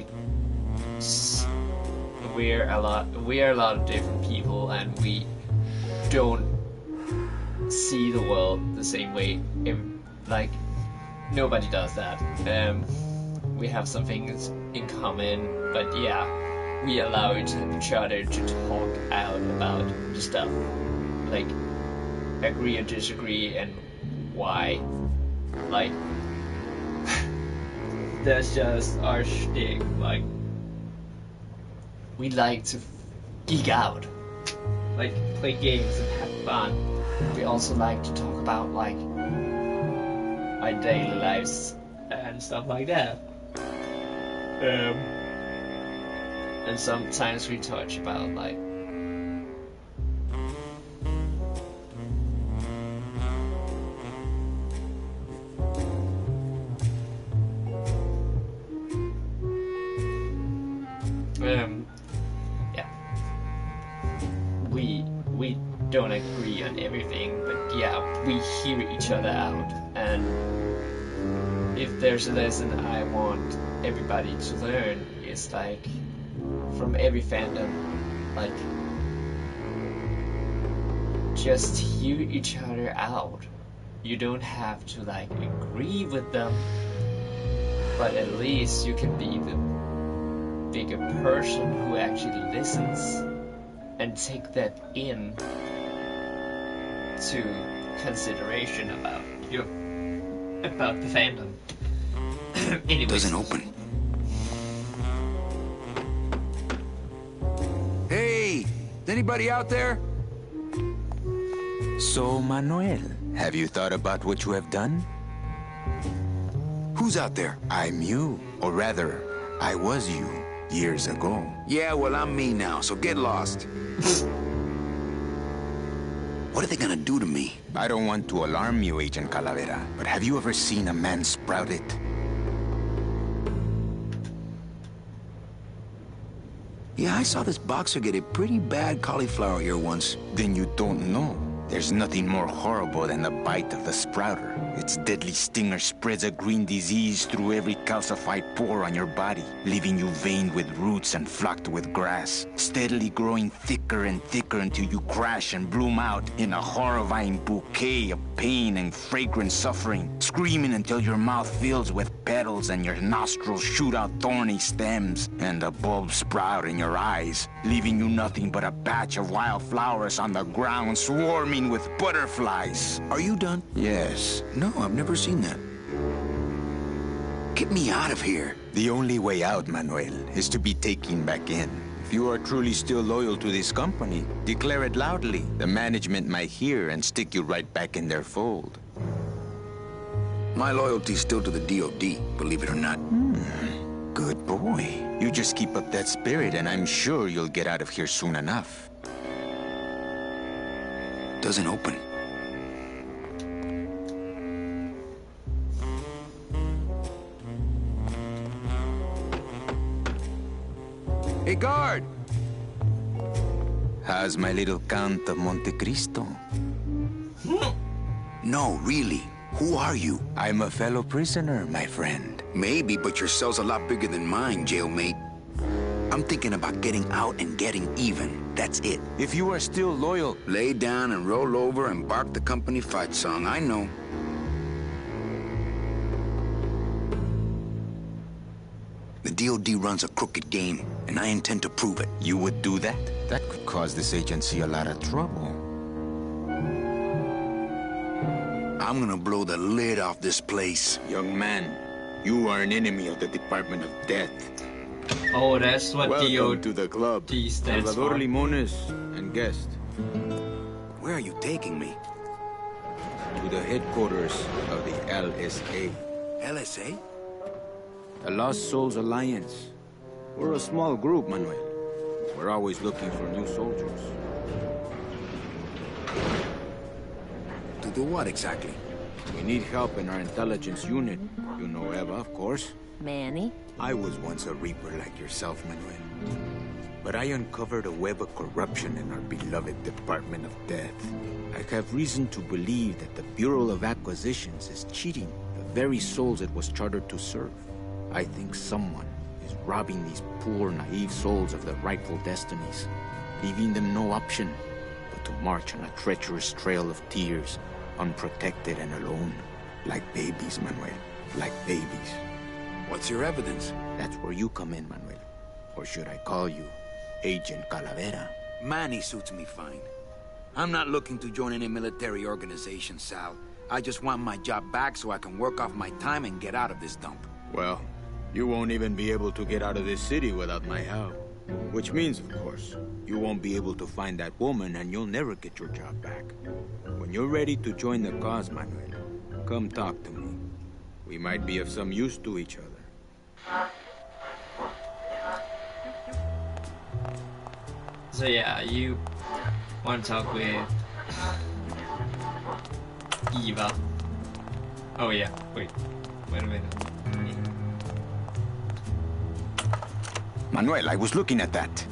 we're a lot of different people and we don't see the world the same way. Like, nobody does that. We have some things in common, but yeah, we allow each other to talk out about the stuff. Like, agree or disagree and why. Like, that's just our shtick. Like, we like to geek out, like play games and have fun. We also like to talk about like our daily lives and stuff like that. And sometimes we touch about like yeah, we don't agree on everything, but yeah, we hear each other out. And if there's a lesson I want everybody to learn, it's like from every fandom, like just hear each other out. You don't have to like agree with them, but at least you can be the bigger person who actually listens and take that in to consideration about the fandom. Anyways. Doesn't open. Hey, is anybody out there? So, Manuel, have you thought about what you have done? Who's out there? I'm you, or rather, I was you years ago. Yeah, well, I'm me now, so get lost. What are they gonna do to me? I don't want to alarm you, Agent Calavera, but have you ever seen a man sprouted? Yeah, I saw this boxer get a pretty bad cauliflower ear once. Then you don't know. There's nothing more horrible than the bite of the sprouter. Its deadly stinger spreads a green disease through every calcified pore on your body, leaving you veined with roots and flocked with grass, steadily growing thicker and thicker until you crash and bloom out in a horrifying bouquet of pain and fragrant suffering, screaming until your mouth fills with petals and your nostrils shoot out thorny stems, and the bulbs sprout in your eyes, leaving you nothing but a patch of wild flowers on the ground swarming with butterflies. Are you done? Yes. No, I've never seen that. Get me out of here. The only way out, Manuel, is to be taken back in. If you are truly still loyal to this company, declare it loudly. The management might hear and stick you right back in their fold. My loyalty's still to the DOD, believe it or not. Good boy. You just keep up that spirit and I'm sure you'll get out of here soon enough. Doesn't open. Hey, guard! How's my little Count of Monte Cristo? No, really. Who are you? I'm a fellow prisoner, my friend. Maybe, but your cell's a lot bigger than mine, jailmate. I'm thinking about getting out and getting even. That's it. If you are still loyal... Lay down and roll over and bark the company fight song, I know. The DOD runs a crooked game, and I intend to prove it. You would do that? That could cause this agency a lot of trouble. I'm gonna blow the lid off this place. Young man, you are an enemy of the Department of Death. Oh, that's what Welcome to the club. DOD stands Salvador for. Limones and guest. Where are you taking me? To the headquarters of the LSA. LSA? The Lost Souls Alliance. We're a small group, Manuel. We're always looking for new soldiers. To do what exactly? We need help in our intelligence unit. You know Eva, of course. Manny? I was once a reaper like yourself, Manuel. But I uncovered a web of corruption in our beloved Department of Death. I have reason to believe that the Bureau of Acquisitions is cheating the very souls it was chartered to serve. I think someone is robbing these poor, naive souls of their rightful destinies, leaving them no option but to march on a treacherous trail of tears, unprotected and alone, like babies, Manuel, like babies. What's your evidence? That's where you come in, Manuel. Or should I call you Agent Calavera? Manny suits me fine. I'm not looking to join any military organization, Sal. I just want my job back so I can work off my time and get out of this dump. Well, you won't even be able to get out of this city without my help. Which means, of course, you won't be able to find that woman and you'll never get your job back. When you're ready to join the cause, Manuel, come talk to me. We might be of some use to each other. So yeah, you want to talk with Eva. Oh yeah, wait a minute. Manuel, I was looking at that.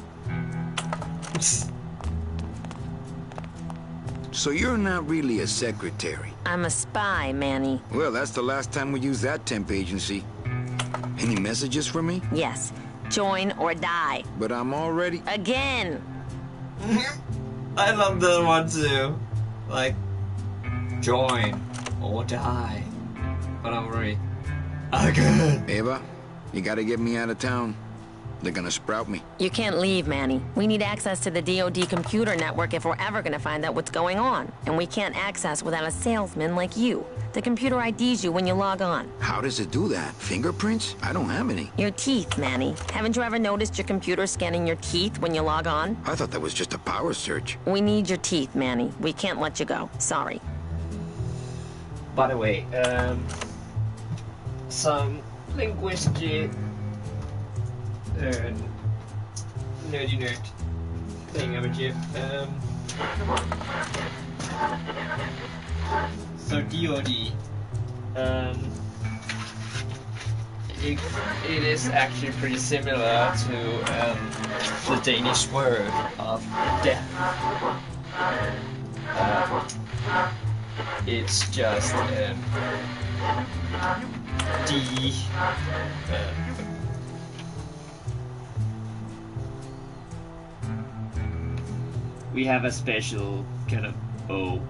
So you're not really a secretary? I'm a spy, Manny. Well, that's the last time we used that temp agency. Any messages for me? Yes. Join or die. But I'm already... Again! I love that one too. Like, join or die. But I'm already again. Eva, you gotta get me out of town. They're gonna sprout me. You can't leave, Manny. We need access to the DOD computer network if we're ever gonna find out what's going on. And we can't access without a salesman like you. The computer IDs you when you log on. How does it do that? Fingerprints? I don't have any. Your teeth, Manny. Haven't you ever noticed your computer scanning your teeth when you log on? I thought that was just a power search. We need your teeth, Manny. We can't let you go. Sorry. By the way, some linguistic nerdy nerd thing about you. So DOD, it is actually pretty similar to the Danish word of death. It's just we have a special kind of O.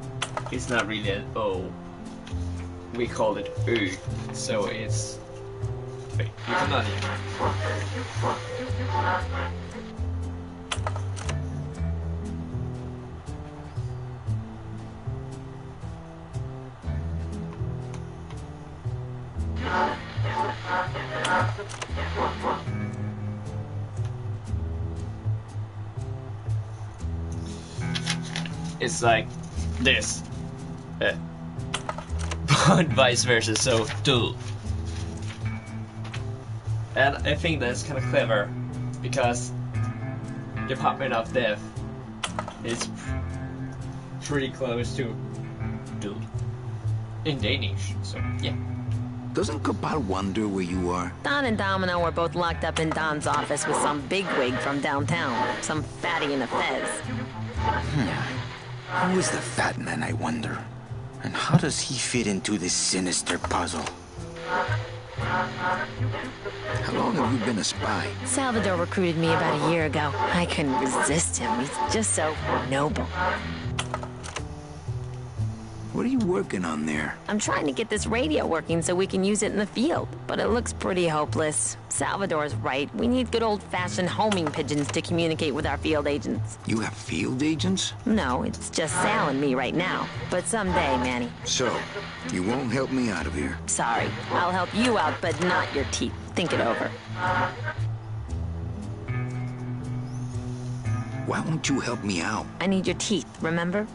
It's not really an O. We call it Ö. So it's. Wait, you cannot hear. It's like this, but vice versa. So do. And I think that's kind of clever, because Department of Death is pretty close to do in Danish, so yeah. Doesn't Cabal wonder where you are? Don and Domino were both locked up in Don's office with some bigwig from downtown, some fatty in a fez. Who is the fat man, I wonder? And how does he fit into this sinister puzzle? How long have you been a spy? Salvador recruited me about a year ago. I couldn't resist him. He's just so noble. What are you working on there? I'm trying to get this radio working so we can use it in the field, but it looks pretty hopeless. Salvador's right. We need good old-fashioned homing pigeons to communicate with our field agents. You have field agents? No, it's just Sal and me right now. But someday, Manny. So, you won't help me out of here? Sorry. I'll help you out, but not your teeth. Think it over. Why won't you help me out? I need your teeth, remember?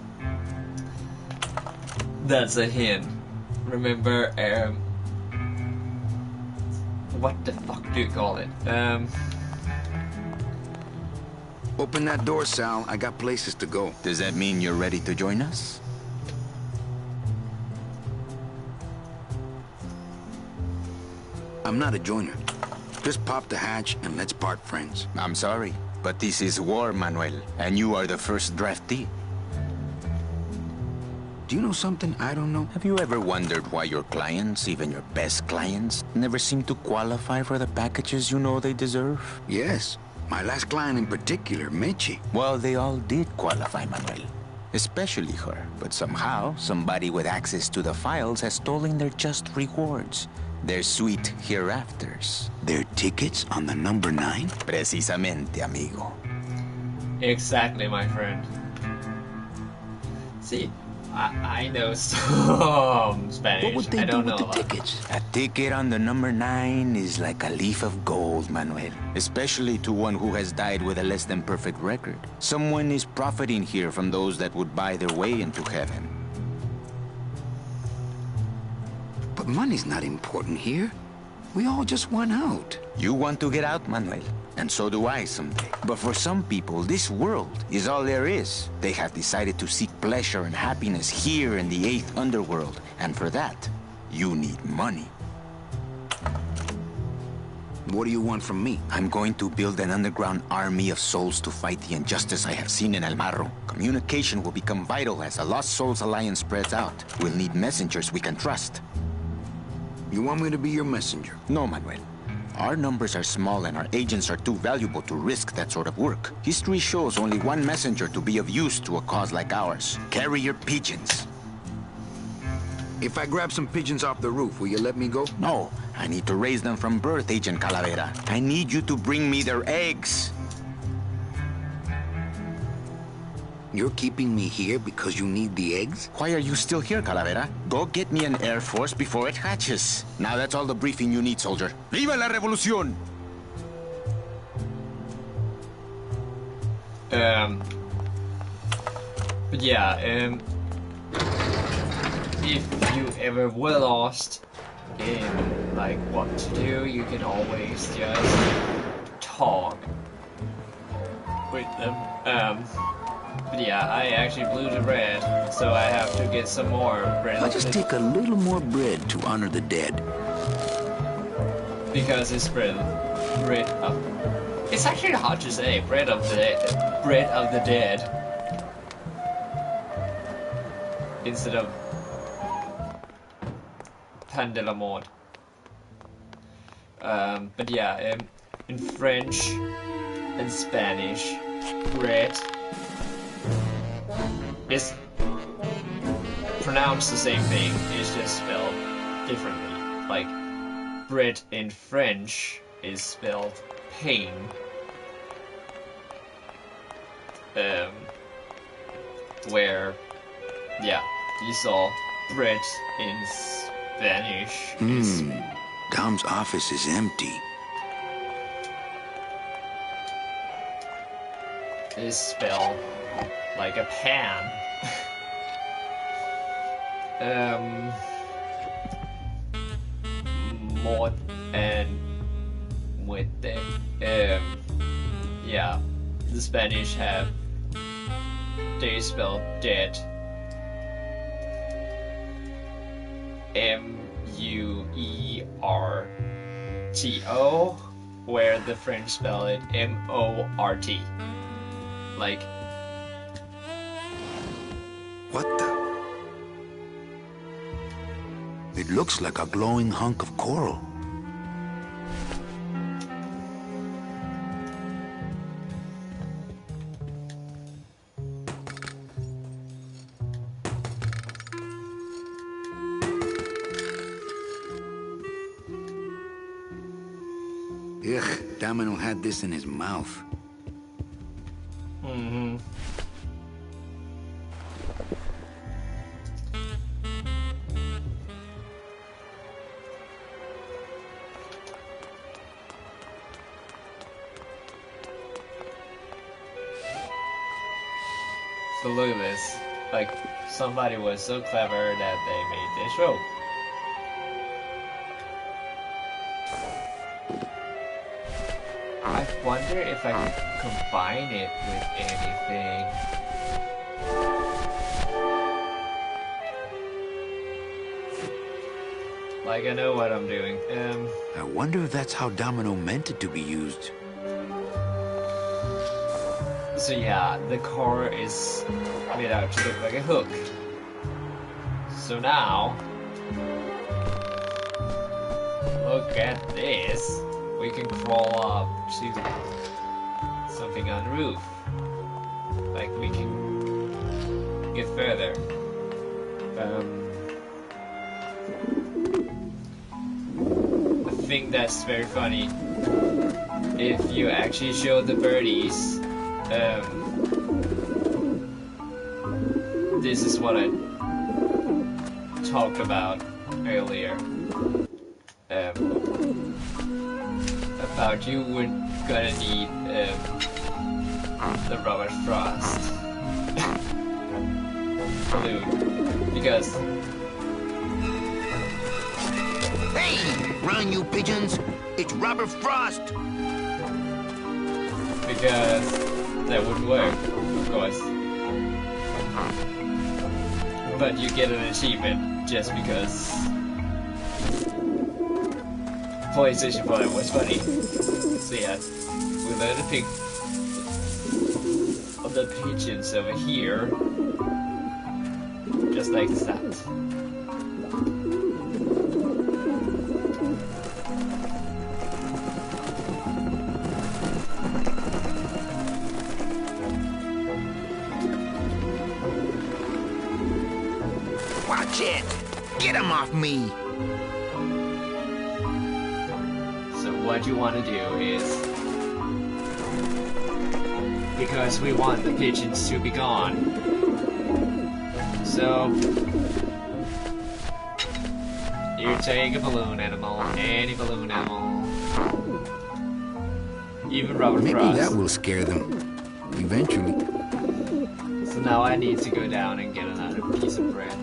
That's a hint. Remember, what the fuck do you call it? Open that door, Sal. I got places to go. Does that mean you're ready to join us? I'm not a joiner. Just pop the hatch and let's part friends. I'm sorry, but this is war, Manuel, and you are the first draftee. Do you know something I don't know? Have you ever wondered why your clients, even your best clients, never seem to qualify for the packages you know they deserve? Yes. My last client in particular, Mechi. Well, they all did qualify, Manuel. Especially her. But somehow, somebody with access to the files has stolen their just rewards. Their sweet hereafters. Their tickets on the number 9? Precisamente, amigo. Exactly, my friend. See, I know some Spanish. What would they do with the tickets? A ticket on the number 9 is like a leaf of gold, Manuel. Especially to one who has died with a less than perfect record. Someone is profiting here from those that would buy their way into heaven. But money's not important here. We all just want out. You want to get out, Manuel. And so do I someday. But for some people, this world is all there is. They have decided to seek pleasure and happiness here in the 8th underworld. And for that, you need money. What do you want from me? I'm going to build an underground army of souls to fight the injustice I have seen in El Marro. Communication will become vital as the Lost Souls Alliance spreads out. We'll need messengers we can trust. You want me to be your messenger? No, Manuel. Our numbers are small and our agents are too valuable to risk that sort of work. History shows only one messenger to be of use to a cause like ours. Carrier pigeons. If I grab some pigeons off the roof, will you let me go? No, I need to raise them from birth, Agent Calavera. I need you to bring me their eggs. You're keeping me here because you need the eggs? Why are you still here, Calavera? Go get me an Air Force before it hatches. Now that's all the briefing you need, soldier. ¡Viva la revolución! But yeah, if you ever were lost in like what to do, you can always just talk with them. But yeah, I actually blew the bread, so I have to get some more bread. I'll just take a little more bread to honor the dead. Because it's bread of... It's actually hard to say, bread of the dead. Instead of pain de la mort. But yeah, in French and Spanish, bread is pronounced the same thing, it's just spelled differently. Like, bread in French is spelled pain. Where, yeah, you saw bread in Spanish is... Dom's office is empty. is spelled like a pan. Mort and muerte. Yeah, the Spanish have, they spell dead M-U-E-R-T-O, where the French spell it M-O-R-T. Like, What the? It looks like a glowing hunk of coral. Ugh, Domino had this in his mouth. so look at this. Like, somebody was so clever that they made this rope. I wonder if I can combine it with anything. Like, I know what I'm doing. I wonder if that's how Domino meant it to be used. So yeah, the core is made out to look like a hook. So now, look at this. We can crawl up to something on the roof. Like, we can get further. I think that's very funny. If you actually show the birdies, this is what I talked about earlier. About you were gonna need the Robert Frost balloon, because Hey, run you pigeons! It's Robert Frost! that wouldn't work, of course. But you get an achievement just because PlayStation 5 was funny. So yeah, we learn to pick the pigeons over here, just like that. Watch it! Get him off me! So what you want to do is, because we want the pigeons to be gone, so you take a balloon animal, any balloon animal, even Robert Maybe Frost. that will scare them. Eventually. So now I need to go down and get another piece of bread.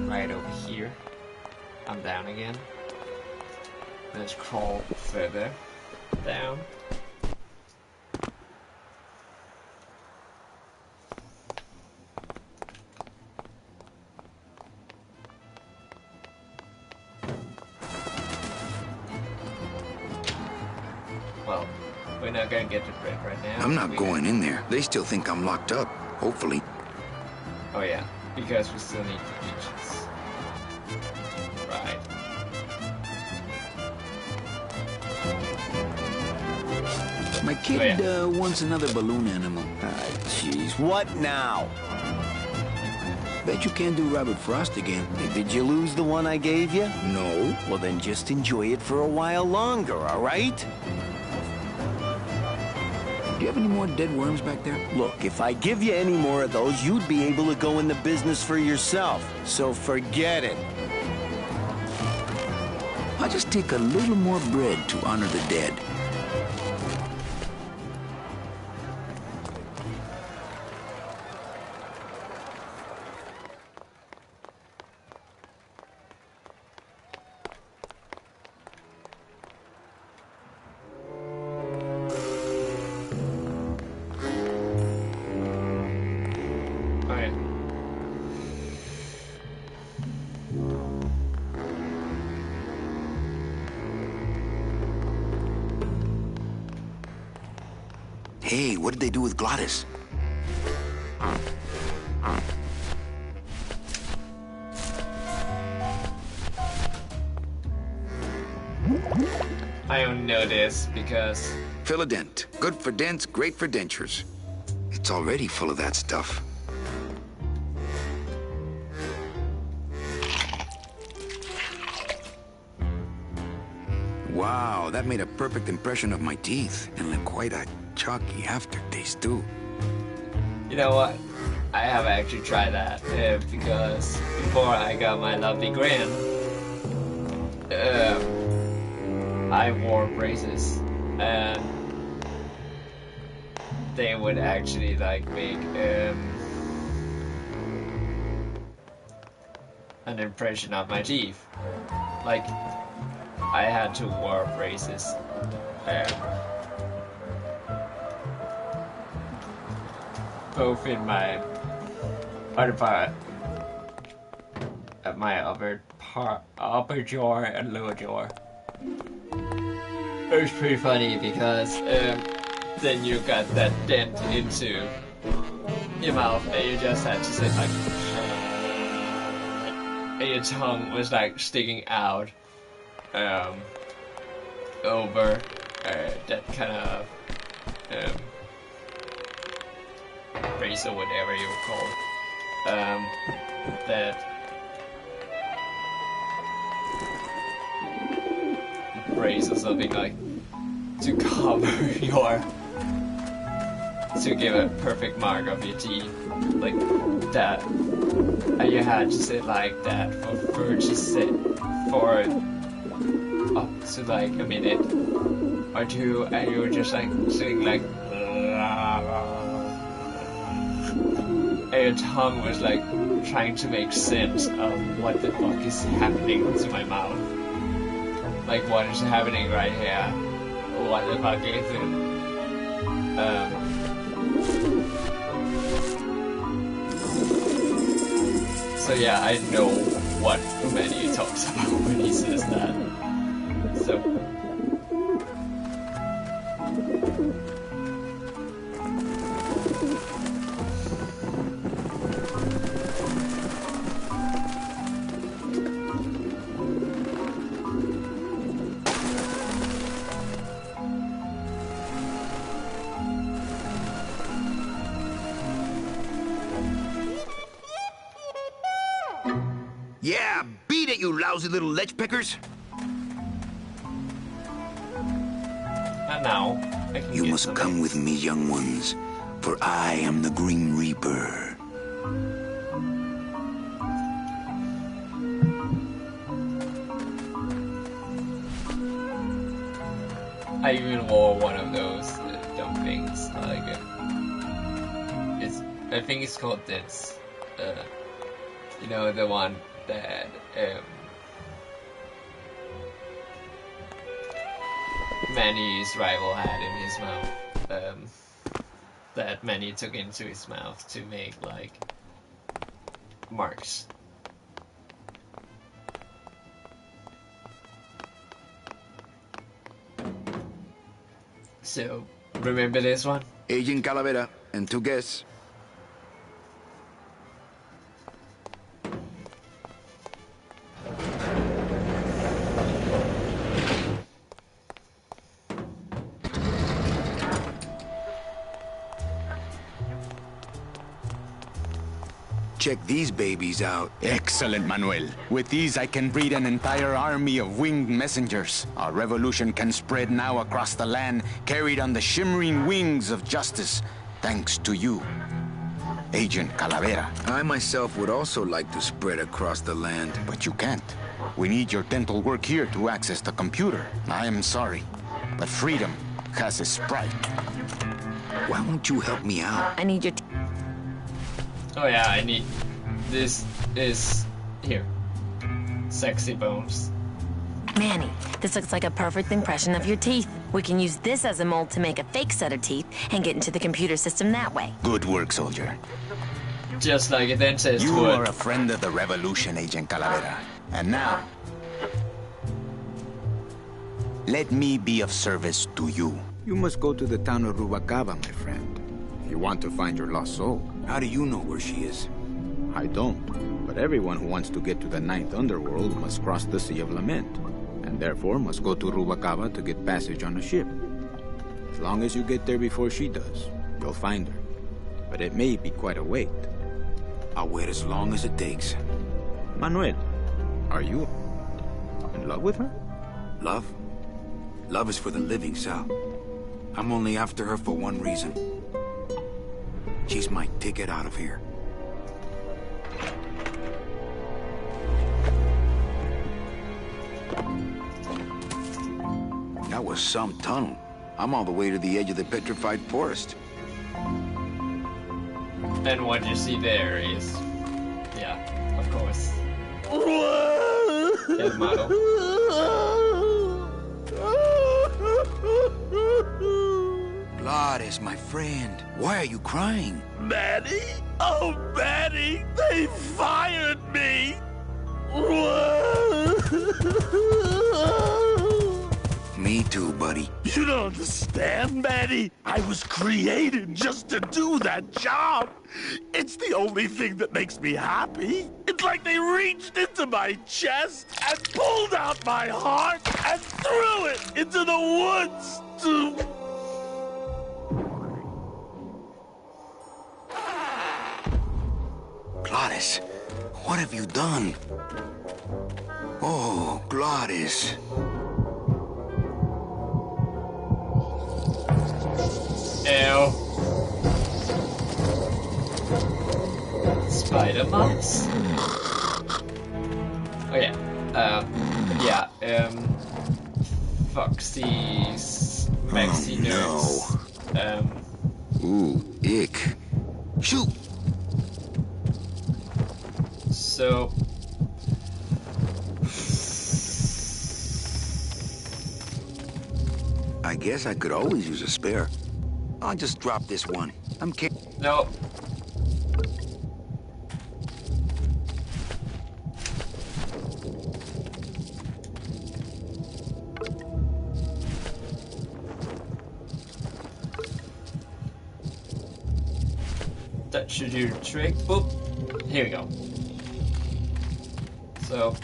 Right over here. I'm down again. Let's crawl further down. not gonna get the bread right now. I'm not going in there. They still think I'm locked up. Hopefully. Oh yeah, because we still need the peaches. Right. My kid wants another balloon animal. Jeez, what now? Bet you can't do Robert Frost again. Did you lose the one I gave you? No. Well, then just enjoy it for a while longer, all right? Do you have any more dead worms back there? Look, if I give you any more of those, you'd be able to go in the business for yourself. So forget it. I'll just take a little more bread to honor the dead. Hey, what did they do with Glottis? I don't know this because... Philadent. Good for dents, great for dentures. It's already full of that stuff. Wow, that made a perfect impression of my teeth. And left quite a chalky aftertaste, too. You know what? I have actually tried that because before I got my lovely grin, I wore braces and they would actually like make an impression of my teeth. Like I had to wear braces. Both in my other part, at my upper jaw and lower jaw. It was pretty funny because then you got that dent into your mouth and you just had to say like, and your tongue was like sticking out over that kind of brace or whatever you would call that brace or something like to cover your to give a perfect mark of your teeth like that, and you had to sit like that for up to like a minute or two, and you were just like sitting like and your tongue was like trying to make sense of what the fuck is happening to my mouth. Like what is happening right here? What the fuck is it? So yeah, I know what Manny talks about when he says that. So Yeah, beat it, you lousy little lech pickers! and now I can You get must some come with me, young ones, for I am the Grim Reaper. I even wore one of those dumb things. Like I think it's called this. You know, the one that Manny's rival had in his mouth. That Manny took into his mouth to make like marks. So remember this one? Agent Calavera and 2 guests. Check these babies out. Excellent, Manuel. With these, I can breed an entire army of winged messengers. Our revolution can spread now across the land, carried on the shimmering wings of justice, thanks to you, Agent Calavera. I myself would also like to spread across the land. But you can't. We need your dental work here to access the computer. I am sorry, but freedom has its price. Why won't you help me out? I need your Oh yeah, I need... This is... Here. Sexy bones. Manny, this looks like a perfect impression of your teeth. We can use this as a mold to make a fake set of teeth and get into the computer system that way. Good work, soldier. Just like a dentist You would. are a friend of the revolution, Agent Calavera. And now, let me be of service to you. You must go to the town of Rubalcaba, my friend, if you want to find your lost soul. How do you know where she is? I don't, but everyone who wants to get to the ninth underworld must cross the Sea of Lament, and therefore must go to Rubalcaba to get passage on a ship. As long as you get there before she does, you'll find her. But it may be quite a wait. I'll wait as long as it takes. Manuel, are you in love with her? Love? Love is for the living, Sal. I'm only after her for one reason. She's my ticket out of here. That was some tunnel. I'm all the way to the edge of the petrified forest. And what you see there is... Yeah, of course. El Malo. Gladys, my friend. Why are you crying? Manny? Oh, Manny! They fired me! Me too, buddy. You don't understand, Manny. I was created just to do that job. It's the only thing that makes me happy. It's like they reached into my chest and pulled out my heart and threw it into the woods to... Gladys, what have you done? Oh, Gladys. Ew. Spider moms? Oh yeah. Foxy's Maxi nerds. Ooh, ick. Shoot! So... I guess I could always use a spare. I'll just drop this one. I'm kidding. No. That should do the trick. Boop. Here we go. So.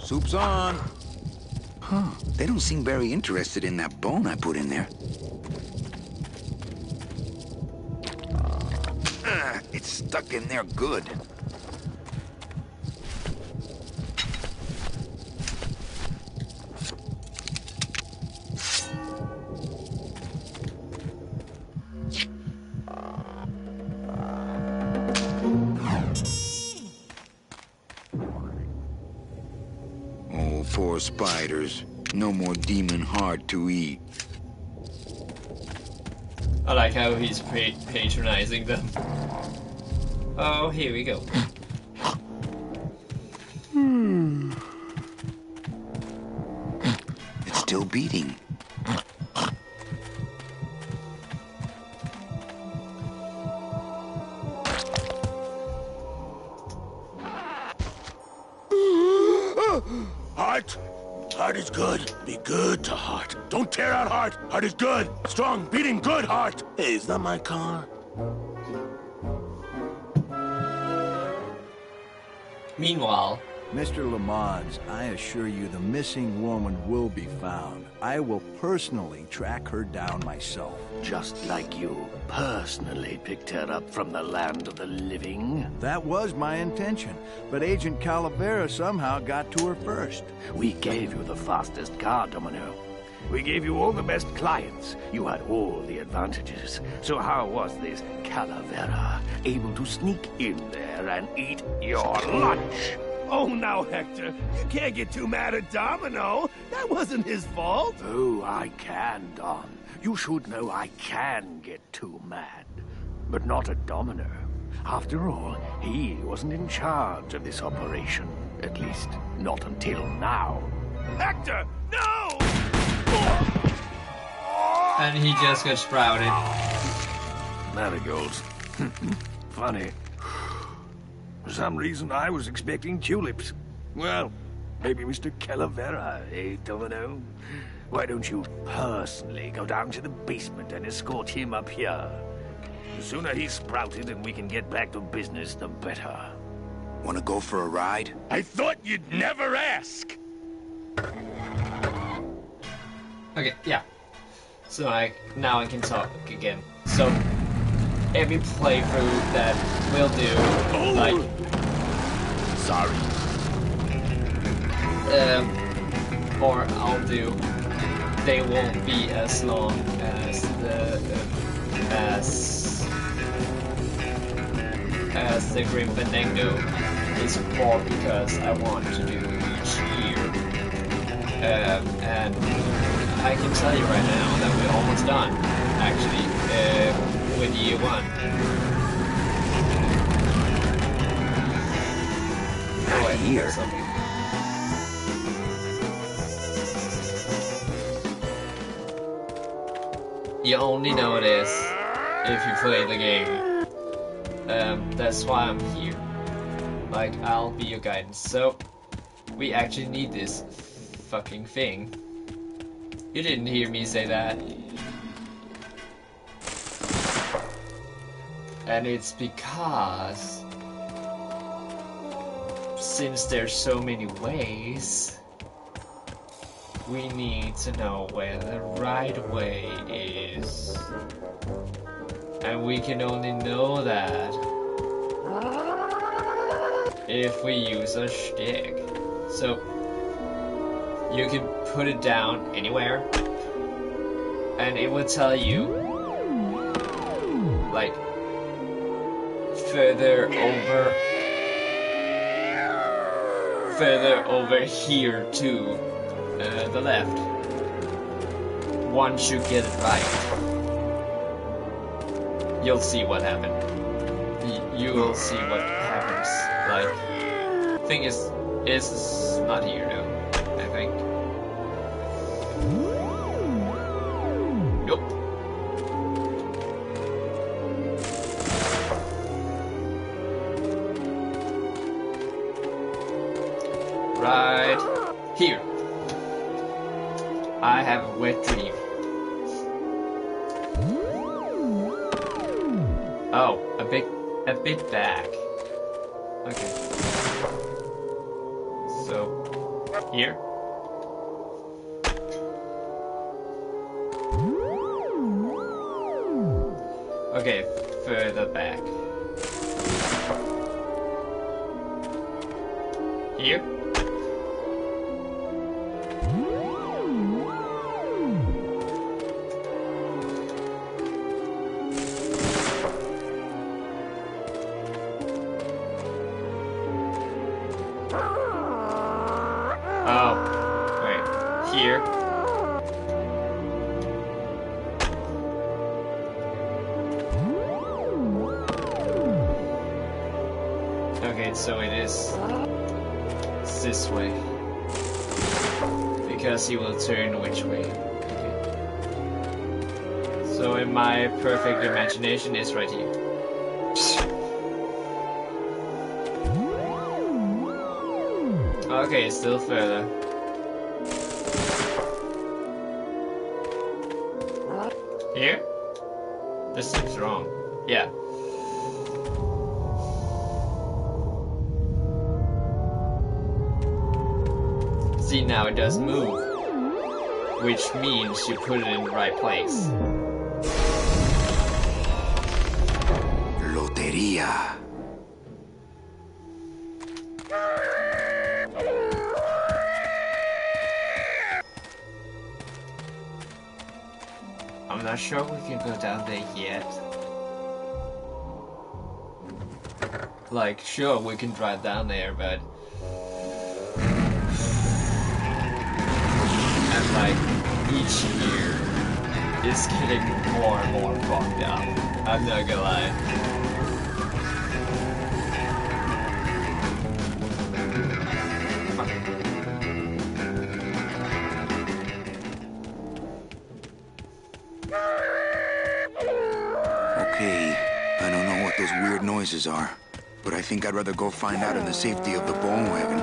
Soup's on. Huh. They don't seem very interested in that bone I put in there. It's stuck in there good. Oh, poor spiders. No more demon heart to eat. I like how he's patronizing them. Oh, here we go. It's still beating. Heart, Heart is good. Be good to heart. Don't tear out heart. Heart is good. Strong, beating good heart. Hey, is that my car? Meanwhile, Mr. Lamont, I assure you the missing woman will be found. I will personally track her down myself. Just like you personally picked her up from the land of the living. That was my intention, but Agent Calavera somehow got to her first. We gave you the fastest car, Domino. We gave you all the best clients. You had all the advantages. So how was this Calavera able to sneak in there and eat your lunch? Oh, now, Hector, you can't get too mad at Domino. That wasn't his fault. Oh, I can, Don. You should know I can get too mad. But not at Domino. After all, he wasn't in charge of this operation. At least, not until now. Hector, no! and he just got sprouted. Marigolds. Funny. For some reason, I was expecting tulips. Well, maybe Mr. Calavera, eh, Domino? Why don't you personally go down to the basement and escort him up here? The sooner he's sprouted and we can get back to business, the better. Wanna go for a ride? I thought you'd never ask! Okay, yeah. So now I can talk again. So every playthrough that we'll do, like, sorry, or I'll do, they won't be as long as the Grim Fandango. It's more because I want to do each year, and I can tell you right now that we're almost done, actually, with year 1. Oh, I hear something. You only know this if you play the game. That's why I'm here. Like, I'll be your guidance. So, we actually need this fucking thing. You didn't hear me say that. And it's because since there's so many ways, we need to know where the right way is. And we can only know that if we use a stick. So you can put it down anywhere and it will tell you, like, further over here to the left. Once you get it right, you'll see what happened. You will see what happens. Like, thing is not here though, I think. Nope. Right here. I have a wet dream. Oh, a bit back. Okay. So, here. Okay, further back. Here. Oh, wait, here. Okay, so it is this way. Because he will turn which way. Okay. So in my perfect imagination is right here. Okay, still further. Here? This seems wrong. Yeah. See, now it does move, which means you put it in the right place. Loteria. I'm not sure we can go down there yet. Like, sure, we can drive down there, but... And like, each year is getting more and more fucked up. I'm not gonna lie. Okay, I don't know what those weird noises are, but I think I'd rather go find out in the safety of the bone wagon.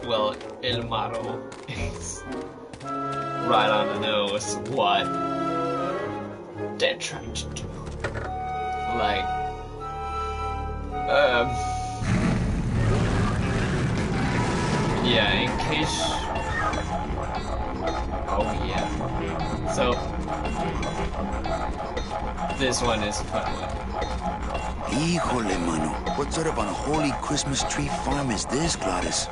Well, El Maro is right on the nose what they're trying to do. Like, yeah, in case... Oh, yeah. So, this one is a fun one. Híjole, mano. What sort of unholy Christmas tree farm is this, Gladys?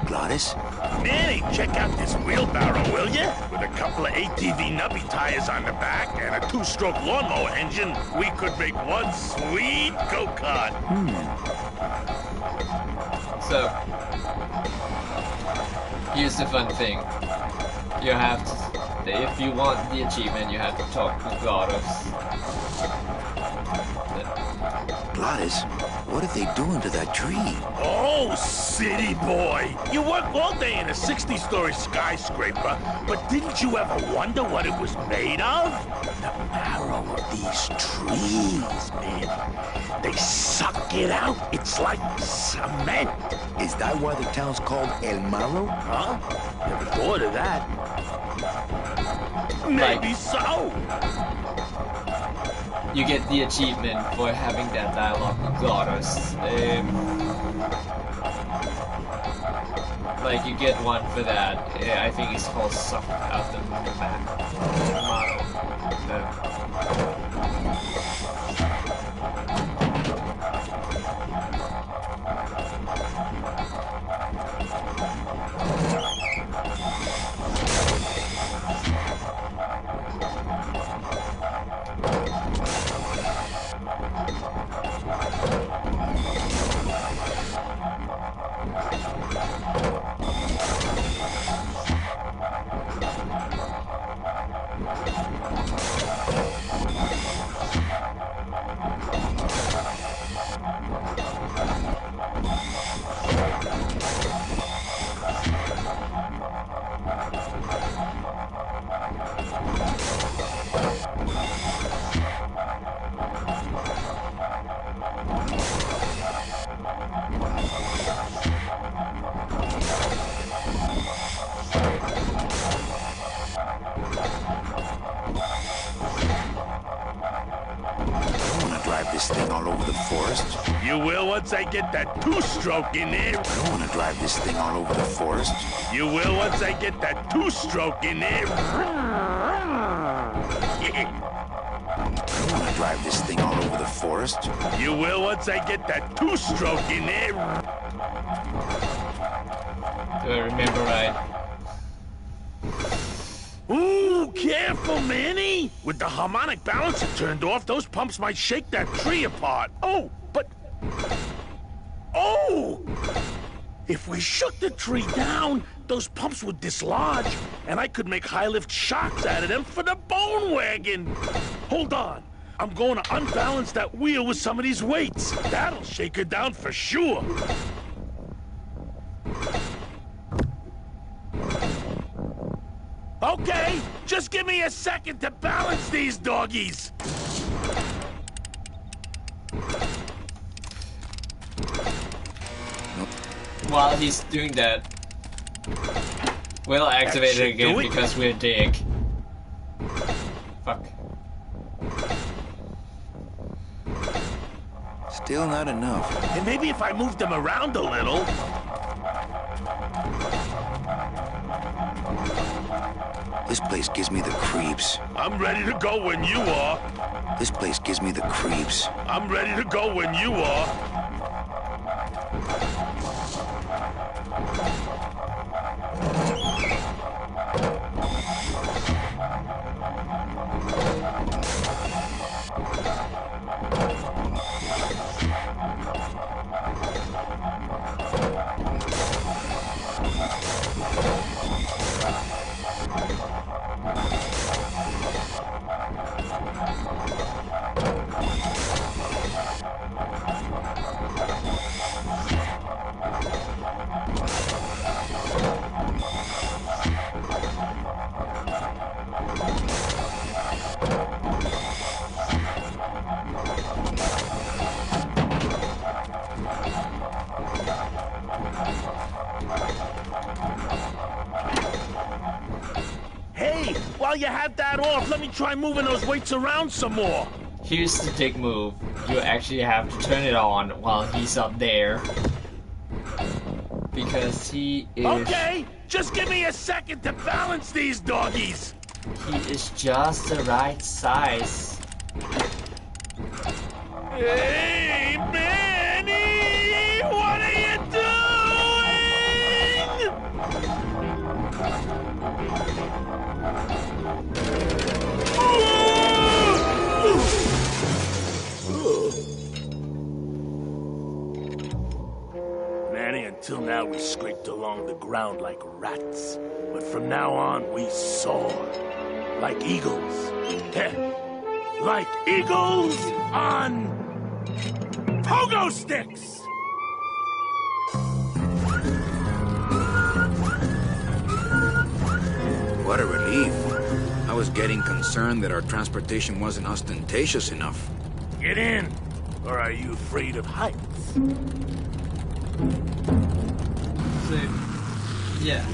Gladys? Manny, check out this wheelbarrow, will ya? With a couple of ATV nubby tires on the back and a 2-stroke lawnmower engine, we could make one sweet go-kart. So, here's the fun thing. You have to, if you want the achievement, you have to talk to Gladys. Gladys? What are they doing to that tree? Oh, city boy! You work all day in a 60-story skyscraper, but didn't you ever wonder what it was made of? The marrow of these trees, man. They suck it out. It's like cement. Is that why the town's called El Marro? Huh? Never thought of that. Maybe so. You get the achievement for having that dialogue with Gladys. Like, you get one for that. I think it's called Suck Out the Back. This thing all over the forest? You will once I get that 2-stroke in there. I don't want to drive this thing all over the forest. You will once I get that 2-stroke in there. I don't want to drive this thing all over the forest. You will once I get that 2-stroke in there. Do I remember right? Ooh, careful, Manny! With the harmonic balancer turned off, those pumps might shake that tree apart. Oh, but... Oh! If we shook the tree down, those pumps would dislodge, and I could make high-lift shocks out of them for the bone wagon. Hold on. I'm going to unbalance that wheel with some of these weights. That'll shake her down for sure. Okay, just give me a second to balance these doggies. while he's doing that, we'll activate it again because we're dig. Fuck. Still not enough. And maybe if I moved them around a little. This place gives me the creeps. I'm ready to go when you are. This place gives me the creeps. I'm ready to go when you are. Hey, while you have that off, let me try moving those weights around some more. Here's the dig move. You actually have to turn it on while he's up there. Because he is... Okay, just give me a second to balance these doggies. He is just the right size. Hey, Manny! What are you Manny, until now we scraped along the ground like rats. But from now on, we soar. Like eagles. Like eagles on... pogo sticks! What a relief. I was getting concerned that our transportation wasn't ostentatious enough. Get in, or are you afraid of heights? So, yeah.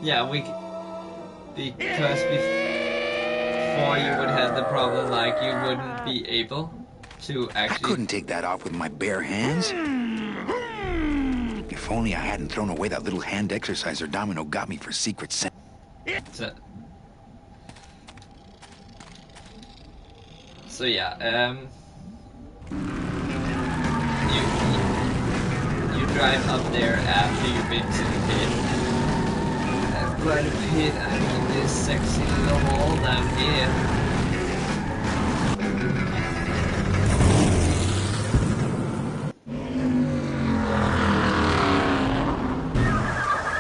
Yeah, because before you would have the problem like you wouldn't be able to actually... I couldn't take that off with my bare hands. If only I hadn't thrown away that little hand exerciser Domino got me for Secret Santa. So yeah, you drive up there after you've been to the pit. Quite a pit, I mean this sexy little hole down here.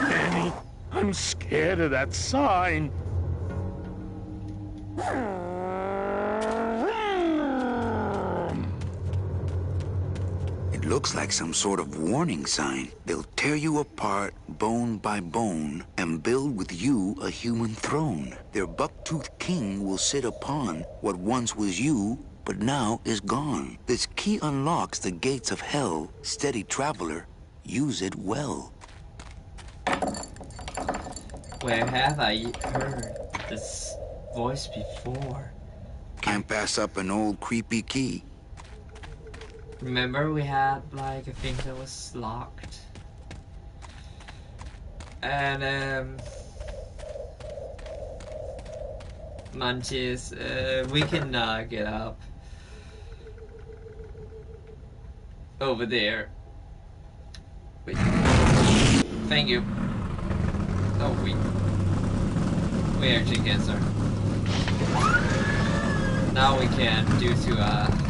Manny, I'm scared of that sign. It looks like some sort of warning sign. They'll tear you apart bone by bone and build with you a human throne. Their buck-toothed king will sit upon what once was you, but now is gone. This key unlocks the gates of hell. Steady traveler, use it well. Where have I heard this voice before? Can't pass up an old creepy key. Remember we had like a thing that was locked? And Munchies, we can get up over there. Wait. Thank you. Oh, we actually can, sir. Now we can due to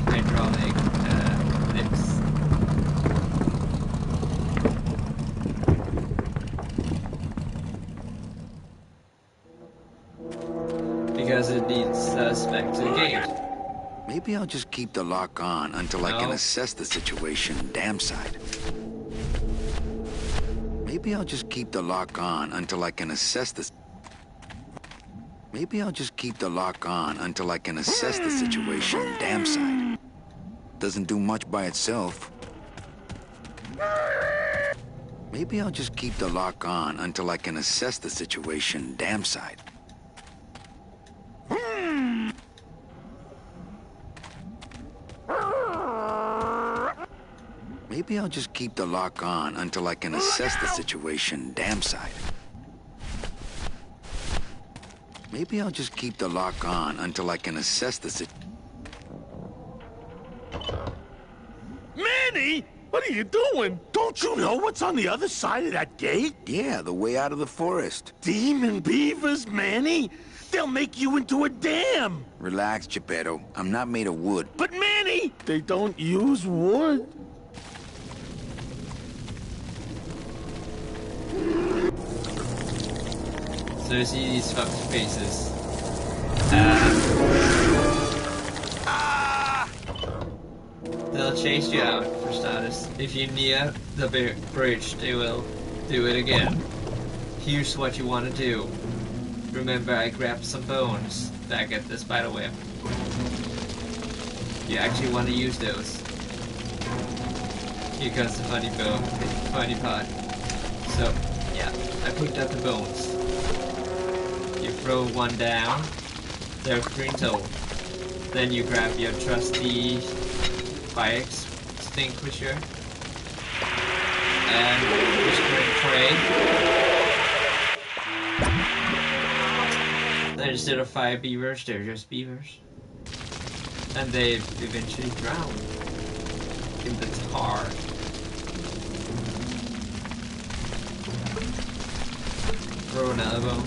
hydraulic lips. Because it leads us back to the gate. Maybe I'll just keep the lock on until I can assess the situation dam side. Maybe I'll just keep the lock on until I can assess this. Maybe I'll just keep the lock on until I can assess the situation damn side. Doesn't do much by itself. Maybe I'll just keep the lock on until I can assess the situation damn side. Maybe I'll just keep the lock on until I can assess the situation damn side. Maybe I'll just keep the lock on until I can assess the Manny! What are you doing? Don't you know what's on the other side of that gate? Yeah, the way out of the forest. Demon beavers, Manny! They'll make you into a dam! Relax, Geppetto. I'm not made of wood. But Manny! They don't use wood. So you see these fucked faces. They'll chase you out, for starters. If you're near the bridge, they will do it again. Here's what you want to do. Remember, I grabbed some bones back at the spider web. You actually want to use those. Here comes the funny part. So, yeah, I picked up the bones. You throw one down, they're sprinkled. Then you grab your trusty fire extinguisher and whispering tray. Then instead of fire beavers, they're just beavers. And they eventually drown in the tar. Throw another bone.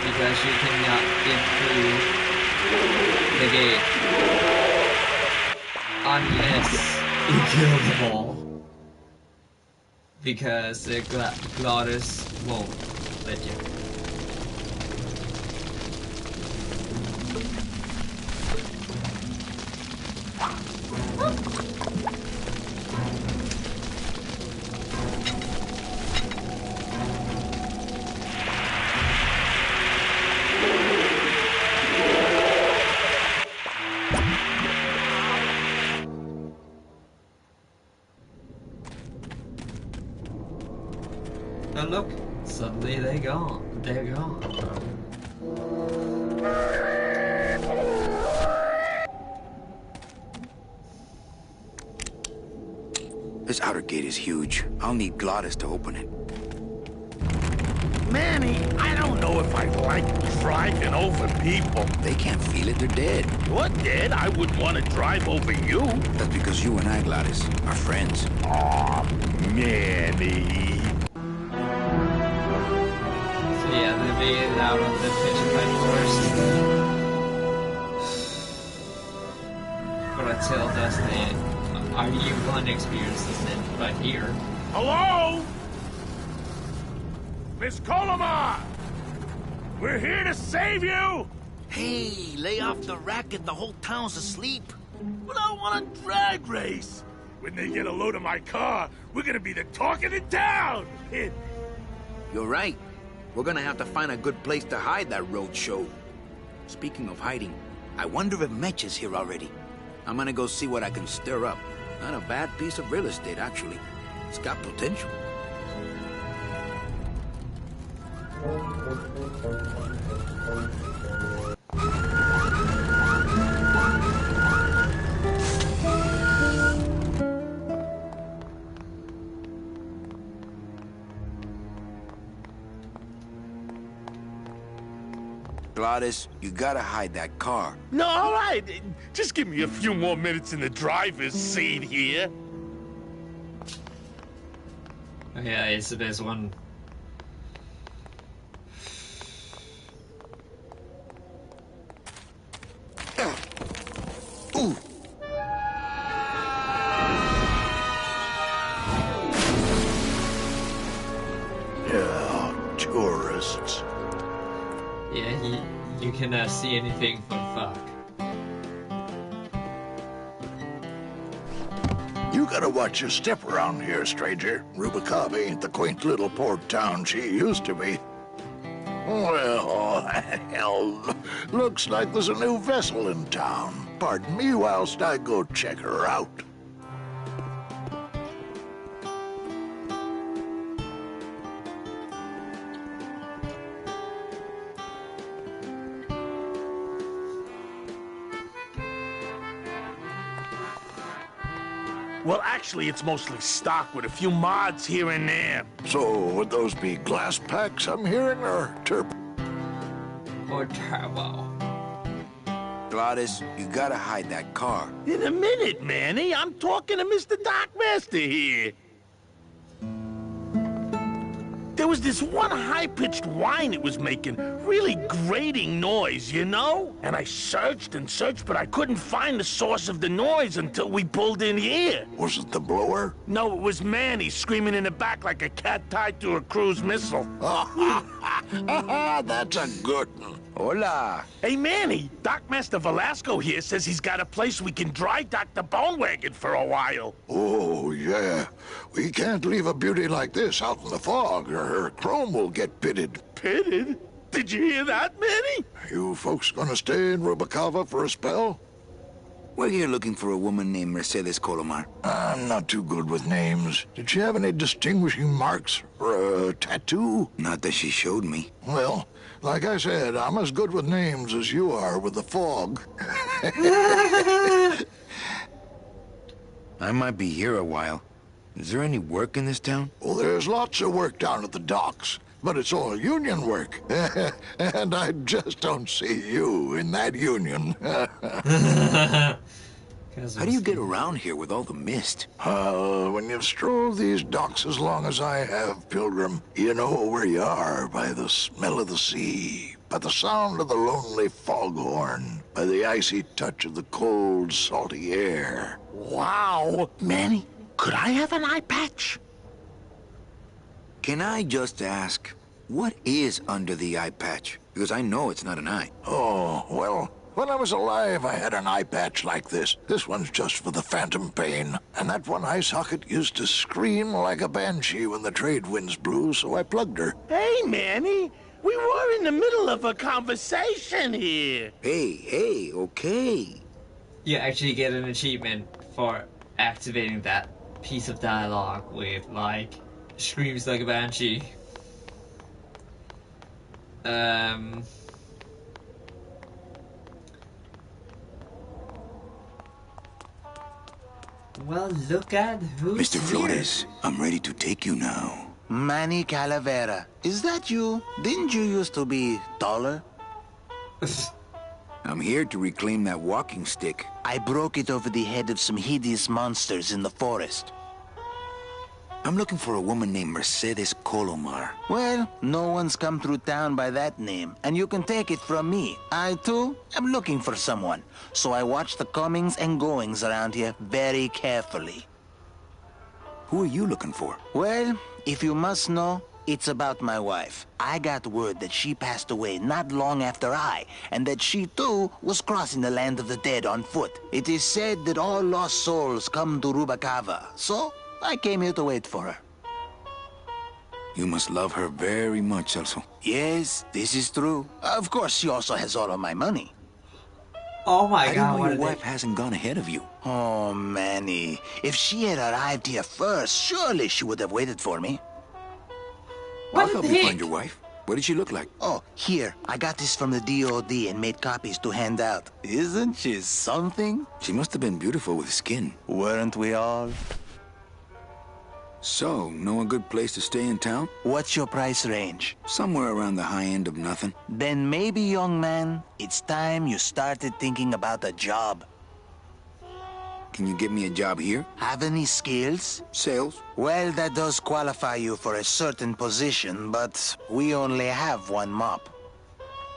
Because you cannot get through the gate unless you kill them all. Because the Glottis won't let you. And look, suddenly they're gone. They're gone. This outer gate is huge. I'll need Glottis to open it. Manny, I don't know if I like driving over people. They can't feel it, they're dead. You're dead? I wouldn't want to drive over you. That's because you and I, Glottis, are friends. Aw, Manny. So yeah, they made it out of the petrified forest. But until that's the our U1 experience doesn't end right here. Hello? Miss Colomar! We're here to save you! Hey, lay off the racket. The whole town's asleep. But I want a drag race. When they get a load of my car, we're gonna be the talk of the town! You're right. We're gonna have to find a good place to hide that road show. Speaking of hiding, I wonder if Mitch is here already. I'm gonna go see what I can stir up. Not a bad piece of real estate, actually. It's got potential. Glottis, you gotta hide that car. No, all right. Just give me a few more minutes in the driver's seat here. Oh, yeah, it's the best one. Ooh. Yeah, tourists. Yeah, you cannot see anything but fuck. You gotta watch your step around here, stranger. Rubicava ain't the quaint little port town she used to be. Well, hell, looks like there's a new vessel in town. Pardon me whilst I go check her out. Well, actually, it's mostly stock with a few mods here and there. So, would those be glass packs I'm hearing, or turbo? Or turbo. Gladys, you gotta hide that car. In a minute, Manny. I'm talking to Mr. Dockmaster here. There was this one high-pitched whine it was making. Really grating noise, you know? And I searched and searched, but I couldn't find the source of the noise until we pulled in here. Was it the blower? No, it was Manny screaming in the back like a cat tied to a cruise missile. That's a good one. Hola. Hey, Manny, Dockmaster Velasco here says he's got a place we can dry dock the bone wagon for a while. Oh, yeah. We can't leave a beauty like this out in the fog, or her chrome will get pitted. Pitted? Did you hear that, Manny? You folks gonna stay in Rubicava for a spell? We're here looking for a woman named Mercedes Colomar. I'm not too good with names. Did she have any distinguishing marks or a tattoo? Not that she showed me. Well, like I said, I'm as good with names as you are with the fog. I might be here a while. Is there any work in this town? Well, there's lots of work down at the docks, but it's all union work. And I just don't see you in that union. How do you get around here with all the mist? When you've strolled these docks as long as I have, Pilgrim, you know where you are by the smell of the sea, by the sound of the lonely foghorn, by the icy touch of the cold, salty air. Wow. Manny, could I have an eye patch? Can I just ask, what is under the eye patch? Because I know it's not an eye. Oh, well, when I was alive, I had an eye patch like this. This one's just for the phantom pain. And that one eye socket used to scream like a banshee when the trade winds blew, so I plugged her. Hey, Manny, we were in the middle of a conversation here. Hey, okay. You actually get an achievement for activating that piece of dialogue with, like, screams like a banshee. Well, look at who's Mr. here. Flores, I'm ready to take you now. Manny Calavera. Is that you? Didn't you used to be taller? I'm here to reclaim that walking stick. I broke it over the head of some hideous monsters in the forest. I'm looking for a woman named Mercedes Colomar. Well, no one's come through town by that name, and you can take it from me. I, too, am looking for someone, so I watch the comings and goings around here very carefully. Who are you looking for? Well, if you must know, it's about my wife. I got word that she passed away not long after I, and that she, too, was crossing the land of the dead on foot. It is said that all lost souls come to Rubicava, so I came here to wait for her. You must love her very much, Celso. Yes, this is true. Of course, she also has all of my money. Oh my I god, know what your are wife hasn't gone ahead of you. Oh, Manny. If she had arrived here first, surely she would have waited for me. I'll help you find your wife. What did she look like? Oh, here. I got this from the DOD and made copies to hand out. Isn't she something? She must have been beautiful with skin. Weren't we all? So, know a good place to stay in town? What's your price range? Somewhere around the high end of nothing. Then maybe, young man, it's time you started thinking about a job. Can you get me a job here? Have any skills? Sales? Well, that does qualify you for a certain position, but we only have one mop.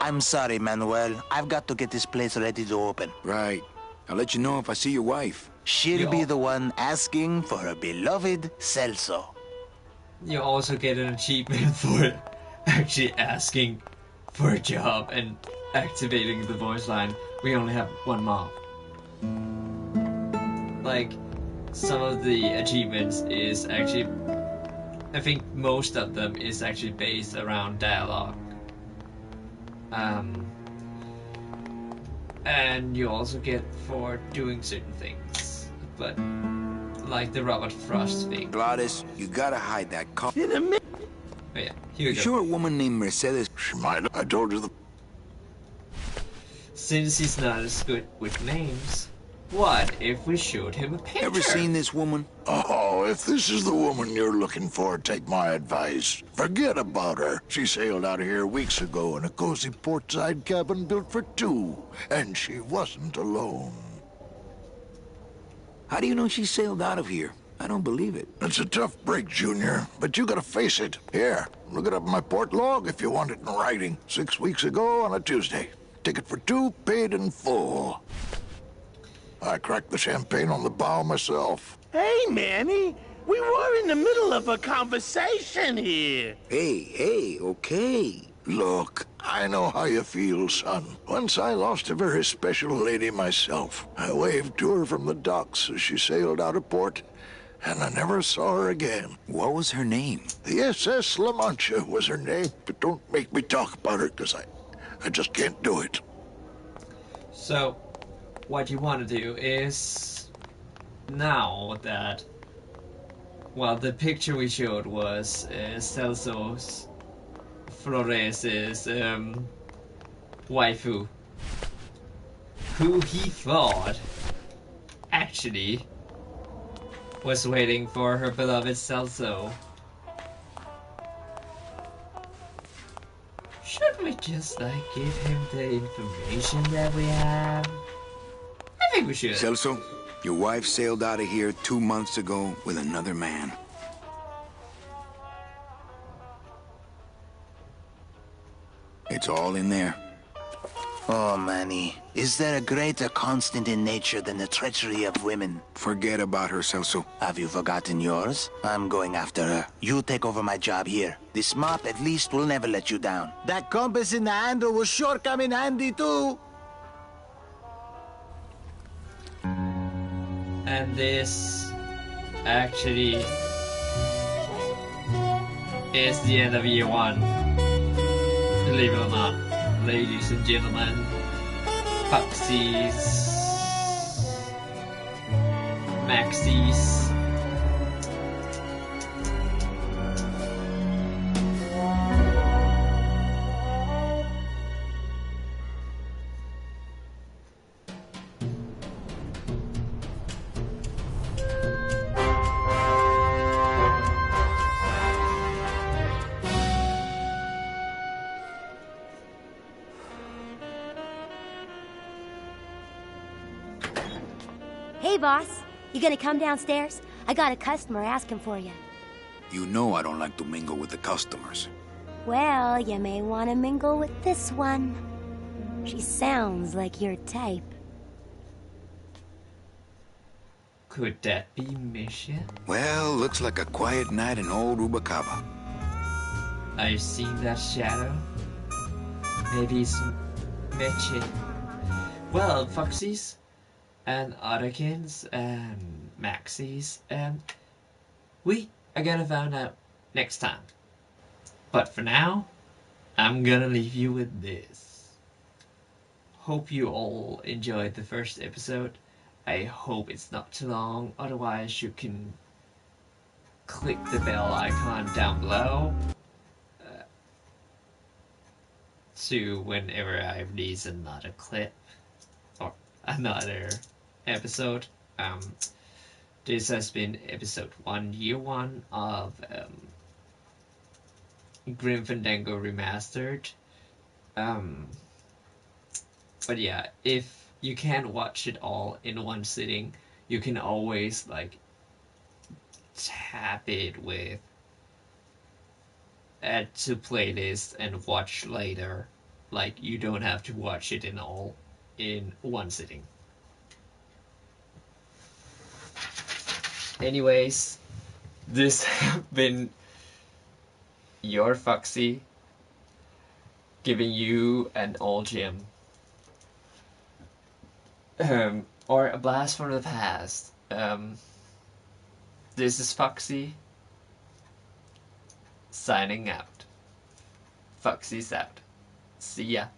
I'm sorry, Manuel. I've got to get this place ready to open. Right. I'll let you know if I see your wife. She'll be the one asking for her beloved Celso. You also get an achievement for actually asking for a job and activating the voice line. We only have one mob. Like, some of the achievements is actually, I think most of them is actually based around dialogue. And you also get for doing certain things, but like the Robert Frost thing. Gladys, you gotta hide that car. In a minute. Oh yeah, here we You go. sure a woman named Mercedes? She might have. I told you the... Since he's not as good with names, what if we showed him a picture? Ever seen this woman? Oh, if this is the woman you're looking for, take my advice. Forget about her. She sailed out of here weeks ago in a cozy portside cabin built for two, and she wasn't alone. How do you know she sailed out of here? I don't believe it. It's a tough break, Junior, but you gotta face it. Here, look it up in my port log if you want it in writing. 6 weeks ago on a Tuesday. Ticket for two, paid in full. I cracked the champagne on the bow myself. Hey, Manny. We were in the middle of a conversation here. Hey, okay. Look, I know how you feel, son. Once I lost a very special lady myself. I waved to her from the docks as she sailed out of port, and I never saw her again. What was her name? The SS La Mancha was her name, but don't make me talk about her, because I just can't do it. So, what you want to do is, now that, well, the picture we showed was Celso Flores's waifu, who he thought actually was waiting for her beloved Celso. Should we just like give him the information that we have? I think we should. Celso, your wife sailed out of here 2 months ago with another man. It's all in there. Oh, Manny, is there a greater constant in nature than the treachery of women? Forget about her, Celso. Have you forgotten yours? I'm going after her. You take over my job here. This mop at least will never let you down. That compass in the handle will sure come in handy too. And this actually is the end of year 1. Believe it or not, ladies and gentlemen, Foxies, Maxies. Hey, boss. You gonna come downstairs? I got a customer asking for you. You know I don't like to mingle with the customers. Well, you may want to mingle with this one. She sounds like your type. Could that be Misha? Well, looks like a quiet night in old Rubacaba. I've seen that shadow. Maybe it's Meche. Well, Foxies and Otterkins and Maxies, and we are gonna find out next time. But for now, I'm gonna leave you with this. Hope you all enjoyed the first episode. I hope it's not too long, otherwise you can click the bell icon down below to whenever I release another clip or another episode. This has been episode 1, year 1 of Grim Fandango Remastered. But yeah, if you can't watch it all in one sitting, you can always like tap it with add to playlist and watch later. Like, you don't have to watch it in one sitting. Anyways, this has been your Foxy giving you an old gem. Or a blast from the past. This is Foxy. Signing out. Foxy's out. See ya.